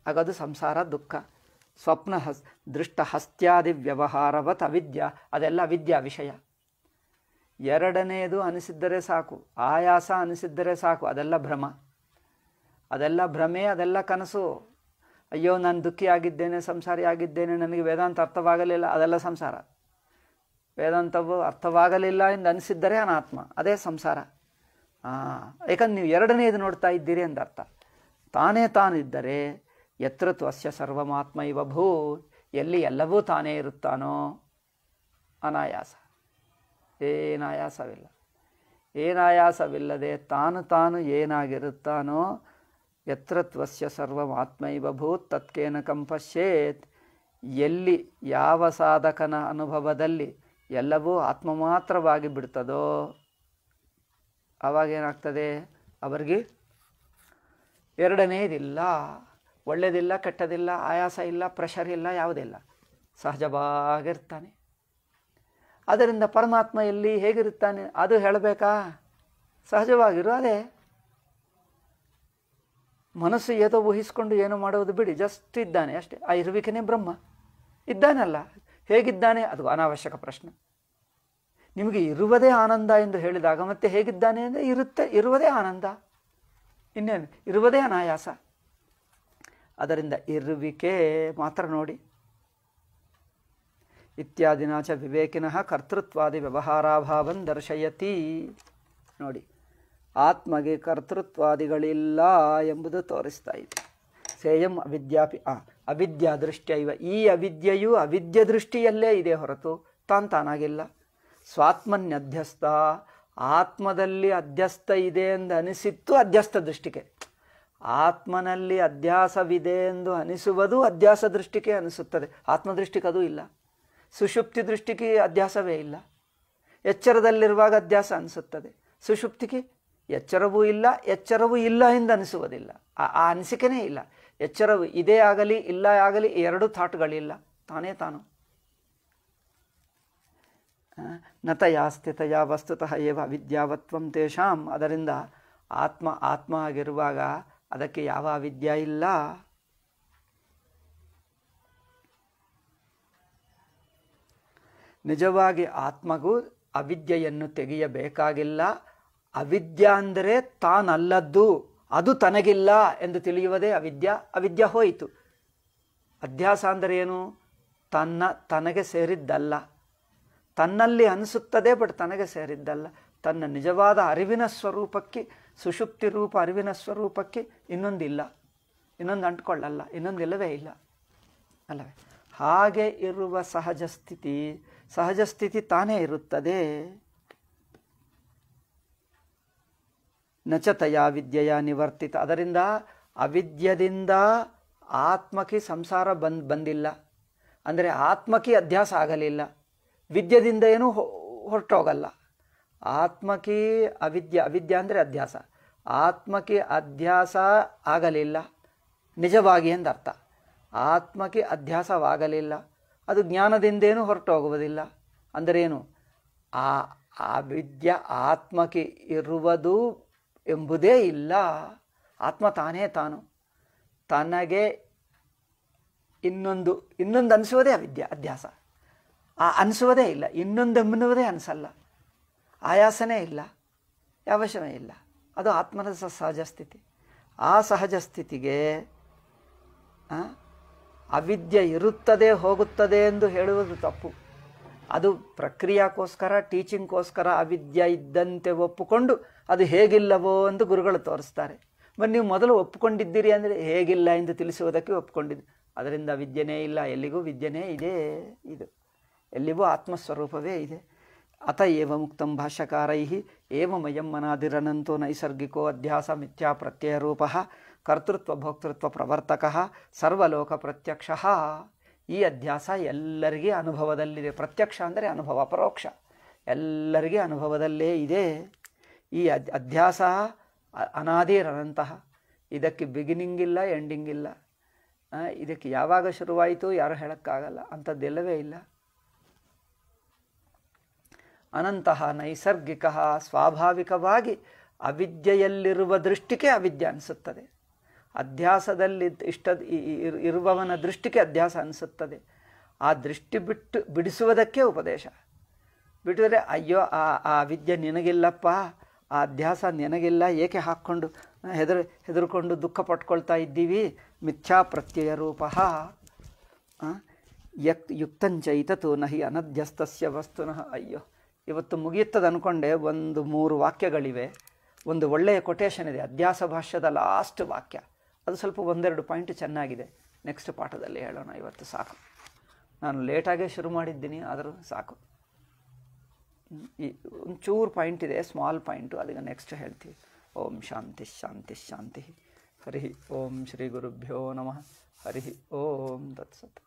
ಆಗದು ಸಂಸಾರ, ದುಃಖ. ಸ್ವಪ್ನ ದೃಷ್ಟ ಹಸ್ತ್ಯಾದಿ ವ್ಯವಹಾರವತ್ ಅವಿದ್ಯ, ಅದೆಲ್ಲ ಅವಿದ್ಯಾ ವಿಷಯ. ಎರಡನೇದು ಅನಿಸಿದ್ದರೆ ಸಾಕು, ಆಯಾಸ ಅನಿಸಿದ್ದರೆ ಸಾಕು, ಅದೆಲ್ಲ ಭ್ರಮ, ಅದೆಲ್ಲ ಭ್ರಮೆ, ಅದೆಲ್ಲ ಕನಸು. ಅಯ್ಯೋ ನಾನು ದುಃಖಿಯಾಗಿದ್ದೇನೆ, ಸಂಸಾರಿ ಆಗಿದ್ದೇನೆ, ನನಗೆ ವೇದಾಂತ ಅರ್ಥವಾಗಲಿಲ್ಲ, ಅದೆಲ್ಲ ಸಂಸಾರ. ವೇದಾಂತವು ಅರ್ಥವಾಗಲಿಲ್ಲ ಎಂದು ಅನಿಸಿದ್ದರೆ ಅನಾತ್ಮ, ಅದೇ ಸಂಸಾರ. ಯಾಕಂದ್ರೆ ನೀವು ಎರಡನೇದು ನೋಡ್ತಾ ಇದ್ದೀರಿ ಎಂದರ್ಥ. ತಾನೇ ತಾನಿದ್ದರೆ ಯತ್ರ ತ್ವಸ್ಯ ಸರ್ವಮಾತ್ಮ ಇವ ಭೂತ್, ಎಲ್ಲಿ ಎಲ್ಲವೂ ತಾನೇ ಇರುತ್ತಾನೋ ಅನಾಯಾಸ, ಏನಾಯಾಸವಿಲ್ಲ. ಏನಾಯಾಸವಿಲ್ಲದೆ ತಾನು ಏನಾಗಿರುತ್ತಾನೋ ಯತ್ರ ತ್ವಸ್ಯ ಸರ್ವಮಾತ್ಮ ಇವ ಭೂತ್ ತತ್ಕೇನ ಕಂಪಶ್ಯೇತ್. ಎಲ್ಲಿ ಯಾವ ಸಾಧಕನ ಅನುಭವದಲ್ಲಿ ಎಲ್ಲವೂ ಆತ್ಮ ಮಾತ್ರವಾಗಿ ಬಿಡ್ತದೋ ಆವಾಗೇನಾಗ್ತದೆ? ಅವರಿಗೆ ಎರಡನೇದಿಲ್ಲ, ಒಳ್ಳೆಯದಿಲ್ಲ, ಕೆಟ್ಟದಿಲ್ಲ, ಆಯಾಸ ಇಲ್ಲ, ಪ್ರೆಷರ್ ಇಲ್ಲ, ಯಾವುದಿಲ್ಲ, ಸಹಜವಾಗಿರ್ತಾನೆ. ಅದರಿಂದ ಪರಮಾತ್ಮ ಎಲ್ಲಿ ಹೇಗಿರುತ್ತಾನೆ ಅದು ಹೇಳಬೇಕಾ? ಸಹಜವಾಗಿರು. ಅದೇ ಮನಸ್ಸು ಏತೋ ಊಹಿಸ್ಕೊಂಡು ಏನೋ ಮಾಡೋದು ಬಿಡಿ, ಜಸ್ಟ್ ಇದ್ದಾನೆ ಅಷ್ಟೇ. ಆ ಇರುವಿಕೆನೇ ಬ್ರಹ್ಮ ಇದ್ದಾನಲ್ಲ. ಹೇಗಿದ್ದಾನೆ ಅದು ಅನಾವಶ್ಯಕ ಪ್ರಶ್ನೆ. ನಿಮಗೆ ಇರುವುದೇ ಆನಂದ ಎಂದು ಹೇಳಿದಾಗ ಮತ್ತೆ ಹೇಗಿದ್ದಾನೆ ಅಂದರೆ ಇರುವುದೇ ಆನಂದ, ಇನ್ನೇನು ಇರುವುದೇ ಅನಾಯಾಸ. ಅದರಿಂದ ಇರುವಿಕೆ ಮಾತ್ರ ನೋಡಿ. ಇತ್ಯಾದಿನಾಚ ವಿವೇಕಿನಃ ಕರ್ತೃತ್ವಾದಿ ವ್ಯವಹಾರಾಭಾವನ್ ದರ್ಶಯತಿ. ನೋಡಿ, ಆತ್ಮಗೆ ಕರ್ತೃತ್ವಾದಿಗಳಿಲ್ಲ ಎಂಬುದು ತೋರಿಸ್ತಾ ಇದೆ. ಸೇಯಂ ಅವಿದ್ಯಾಪಿ ಅವಿದ್ಯಾ ದೃಷ್ಟಿಯೈವ. ಈ ಅವಿದ್ಯೆಯು ಅವಿದ್ಯ ದೃಷ್ಟಿಯಲ್ಲೇ ಇದೆ ಹೊರತು ತಾನಾಗಿಲ್ಲ. ಸ್ವಾತ್ಮನ್ಯಧ್ಯಸ್ಥ, ಆತ್ಮದಲ್ಲಿ ಅಧ್ಯಸ್ಥ ಇದೆ ಎಂದು ಅನಿಸಿತ್ತು ಅಧ್ಯಸ್ಥ ದೃಷ್ಟಿಗೆ. ಆತ್ಮನಲ್ಲಿ ಅಧ್ಯಾಸವಿದೆ ಎಂದು ಅನಿಸುವುದು ಅಧ್ಯಾಸ ದೃಷ್ಟಿಗೆ ಅನಿಸುತ್ತದೆ. ಆತ್ಮದೃಷ್ಟಿಗೆ ಅದು ಇಲ್ಲ. ಸುಷುಪ್ತಿ ದೃಷ್ಟಿಗೆ ಅಧ್ಯಾಸವೇ ಇಲ್ಲ. ಎಚ್ಚರದಲ್ಲಿರುವಾಗ ಅಧ್ಯಾಸ ಅನಿಸುತ್ತದೆ. ಸುಷುಪ್ತಿಗೆ ಎಚ್ಚರವೂ ಇಲ್ಲ, ಎಚ್ಚರವೂ ಇಲ್ಲ ಎಂದು ಅನಿಸುವುದಿಲ್ಲ. ಆ ಅನಿಸಿಕೆನೇ ಇಲ್ಲ. ಎಚ್ಚರವು ಇದೇ ಆಗಲಿ ಇಲ್ಲ ಆಗಲಿ ಎರಡು ಥಾಟ್ಗಳಿಲ್ಲ, ತಾನೇ ತಾನು. ನತಯಾ ಸ್ಥಿತಯಾ ವಸ್ತುತಃ ಏವ ಅವಿದ್ಯಾವತ್ವಂ ತೇಷಾಂ. ಅದರಿಂದ ಆತ್ಮ ಆಗಿರುವಾಗ ಅದಕ್ಕೆ ಯಾವ ಅವಿದ್ಯೆ ಇಲ್ಲ. ನಿಜವಾಗಿ ಆತ್ಮಗೂ ಅವಿದ್ಯೆಯನ್ನು ತೆಗೆಯಬೇಕಾಗಿಲ್ಲ. ಅವಿದ್ಯ ಅಂದರೆ ತಾನಲ್ಲದ್ದು, ಅದು ತನಗಿಲ್ಲ ಎಂದು ತಿಳಿಯುವುದೇ ಅವಿದ್ಯ. ಅವಿದ್ಯ ಹೋಯಿತು. ಅಧ್ಯಾಸ ಅಂದರೆ ಏನು? ತನಗೆ ಸೇರಿದ್ದಲ್ಲ, ತನ್ನಲ್ಲಿ ಅನಿಸುತ್ತದೆ ಬಟ್ ತನಗೆ ಸೇರಿದ್ದಲ್ಲ. ತನ್ನ ನಿಜವಾದ ಅರಿವಿನ ಸ್ವರೂಪಕ್ಕೆ, ಸುಷುಪ್ತಿ ರೂಪ ಅರಿವಿನ ಸ್ವರೂಪಕ್ಕೆ ಇನ್ನೊಂದಿಲ್ಲ, ಇನ್ನೊಂದು ಅಂಟ್ಕೊಳ್ಳಲ್ಲ, ಇನ್ನೊಂದಿಲ್ಲವೇ ಇಲ್ಲ ಅಲ್ಲವೇ? ಹಾಗೆ ಇರುವ ಸಹಜ ಸ್ಥಿತಿ ತಾನೇ ಇರುತ್ತದೆ. ನಚತಯ ವಿದ್ಯೆಯ ನಿವರ್ತಿತ. ಅದರಿಂದ ಅವಿದ್ಯದಿಂದ ಆತ್ಮಕ್ಕೆ ಸಂಸಾರ ಬಂದಿಲ್ಲ, ಅಂದರೆ ಆತ್ಮಕ್ಕೆ ಅಧ್ಯಾಸ ಆಗಲಿಲ್ಲ. ವಿದ್ಯೆದಿಂದ ಏನೂ ಹೊರಟೋಗಲ್ಲ. ಆತ್ಮಕ್ಕೆ ಅವಿದ್ಯ ಅಂದರೆ ಅಧ್ಯಾಸ. ಆತ್ಮಕ್ಕೆ ಅಧ್ಯಾಸ ಆಗಲಿಲ್ಲ ನಿಜವಾಗಿ ಎಂದರ್ಥ. ಆತ್ಮಕ್ಕೆ ಅಧ್ಯಾಸವಾಗಲಿಲ್ಲ, ಅದು ಜ್ಞಾನದಿಂದೇನೂ ಹೊರಟೋಗುವುದಿಲ್ಲ. ಅಂದರೇನು? ಆ ವಿದ್ಯೆ ಆತ್ಮಕ್ಕೆ ಇರುವುದು ಎಂಬುದೇ ಇಲ್ಲ. ಆತ್ಮ ತಾನೇ ತಾನು. ತನಗೆ ಇನ್ನೊಂದು ಅನಿಸುವುದೇ ಅಧ್ಯಾಸ. ಅನಿಸುವುದೇ ಇಲ್ಲ, ಇನ್ನೊಂದೆನ್ನುವುದೇ ಅನಿಸಲ್ಲ, ಆಯಾಸನೇ ಇಲ್ಲ, ಅವಶ್ಯವೇ ಇಲ್ಲ. ಅದು ಆತ್ಮನ ಸಹಜ ಸ್ಥಿತಿ. ಆ ಸಹಜ ಸ್ಥಿತಿಗೆ ಅವಿದ್ಯೆ ಇರುತ್ತದೆ ಹೋಗುತ್ತದೆ ಎಂದು ಹೇಳುವುದು ತಪ್ಪು. ಅದು ಪ್ರಕ್ರಿಯಾಕ್ಕೋಸ್ಕರ, ಟೀಚಿಂಗ್ಗೋಸ್ಕರ ಅವಿದ್ಯೆ ಇದ್ದಂತೆ ಒಪ್ಪುಕೊಂಡು ಅದು ಹೇಗಿಲ್ಲವೋ ಎಂದು ಗುರುಗಳು ತೋರಿಸ್ತಾರೆ. ಮತ್ತು ನೀವು ಮೊದಲು ಒಪ್ಪಿಕೊಂಡಿದ್ದೀರಿ ಅಂದರೆ ಹೇಗಿಲ್ಲ ಎಂದು ತಿಳಿಸುವುದಕ್ಕೆ ಒಪ್ಪಿಕೊಂಡಿದ್ದು. ಅದರಿಂದ ವಿದ್ಯೆನೇ ಇಲ್ಲ, ಎಲ್ಲಿಗೂ ವಿದ್ಯೆನೇ ಇದೆ. ಇದು ಎಲ್ಲಿಗೂ ಆತ್ಮಸ್ವರೂಪವೇ ಇದೆ. ಅತ ಏವ ಮುಕ್ತಂ ಭಾಷ್ಯಕಾರೈ ಏವಮಯಂ ಮನಾದಿರನಂತೋ ನೈಸರ್ಗಿಕೋ ಅಧ್ಯಾಸ ಮಿಥ್ಯಾ ಪ್ರತ್ಯಯರೂಪ ಕರ್ತೃತ್ವ ಭೋಕ್ತೃತ್ವ ಪ್ರವರ್ತಕ ಸರ್ವಲೋಕ ಪ್ರತ್ಯಕ್ಷ. ಈ ಅಧ್ಯಾಸ ಎಲ್ಲರಿಗೆ ಅನುಭವದಲ್ಲಿದೆ. ಪ್ರತ್ಯಕ್ಷ ಅಂದರೆ ಅನುಭವ, ಪರೋಕ್ಷ, ಎಲ್ಲರಿಗೆ ಅನುಭವದಲ್ಲೇ ಇದೆ. ಈ ಅಧ್ಯಾಸ ಅನಾದಿರನಂತಹ. ಇದಕ್ಕೆ ಬಿಗಿನಿಂಗ್ ಇಲ್ಲ, ಎಂಡಿಂಗ್ ಇಲ್ಲ. ಇದಕ್ಕೆ ಯಾವಾಗ ಶುರುವಾಯಿತು ಯಾರು ಹೇಳೋಕ್ಕಾಗಲ್ಲ, ಅಂಥದ್ದೆಲ್ಲವೇ ಇಲ್ಲ. ಅನಂತಹ ನೈಸರ್ಗಿಕ, ಸ್ವಾಭಾವಿಕವಾಗಿ ಅವಿದ್ಯೆಯಲ್ಲಿರುವ ದೃಷ್ಟಿಗೆ ಅವಿದ್ಯೆ ಅನಿಸುತ್ತದೆ. ಅಧ್ಯಾಸದಲ್ಲಿ ಇರುವವನ ದೃಷ್ಟಿಗೆ ಅಧ್ಯಾಸ ಅನಿಸುತ್ತದೆ. ಆ ದೃಷ್ಟಿ ಬಿಡಿಸುವುದಕ್ಕೆ ಉಪದೇಶ. ಬಿಟ್ಟರೆ ಅಯ್ಯೋ ಆ ವಿದ್ಯೆ ನಿನಗಿಲ್ಲಪ್ಪ, ಆ ಅಧ್ಯಾಸ ನಿನಗಿಲ್ಲ, ಏಕೆ ಹಾಕ್ಕೊಂಡು ಹೆದರ್ಕೊಂಡು ದುಃಖ ಪಟ್ಕೊಳ್ತಾ ಇದ್ದೀವಿ? ಮಿಥ್ಯಾ ಪ್ರತ್ಯಯ ರೂಪ ಯುಕ್ತಂಚೈತತು ನಹಿ ಅನಧ್ಯಸ್ತಸ್ಯ ವಸ್ತುನಃ. ಅಯ್ಯೋ, ಇವತ್ತು ಮುಗಿಯುತ್ತದೆ ಅಂದ್ಕೊಂಡೆ. 3 ವಾಕ್ಯಗಳಿವೆ, ಒಂದು ಒಳ್ಳೆಯ ಕೊಟೇಶನ್ ಇದೆ, ಅಧ್ಯಾಸ ಭಾಷ್ಯದ ಲಾಸ್ಟ್ ವಾಕ್ಯ. ಅದು ಸ್ವಲ್ಪ 1-2 ಪಾಯಿಂಟ್ ಚೆನ್ನಾಗಿದೆ. ನೆಕ್ಸ್ಟ್ ಪಾಠದಲ್ಲಿ ಹೇಳೋಣ. ಇವತ್ತು ಸಾಕು, ನಾನು ಲೇಟಾಗೇ ಶುರು ಮಾಡಿದ್ದೀನಿ, ಆದರೂ ಸಾಕು. ಒಂಚೂರು ಪಾಯಿಂಟ್ ಇದೆ, ಸ್ಮಾಲ್ ಪಾಯಿಂಟು, ಅದಕ್ಕೆ ನೆಕ್ಸ್ಟ್ ಹೇಳ್ತೀವಿ. ಓಂ ಶಾಂತಿ ಶಾಂತಿ ಶಾಂತಿ. ಹರಿ ಓಂ ಶ್ರೀ ಗುರುಭ್ಯೋ ನಮಃ. ಹರಿ ಓಂ ತತ್ಸತ್.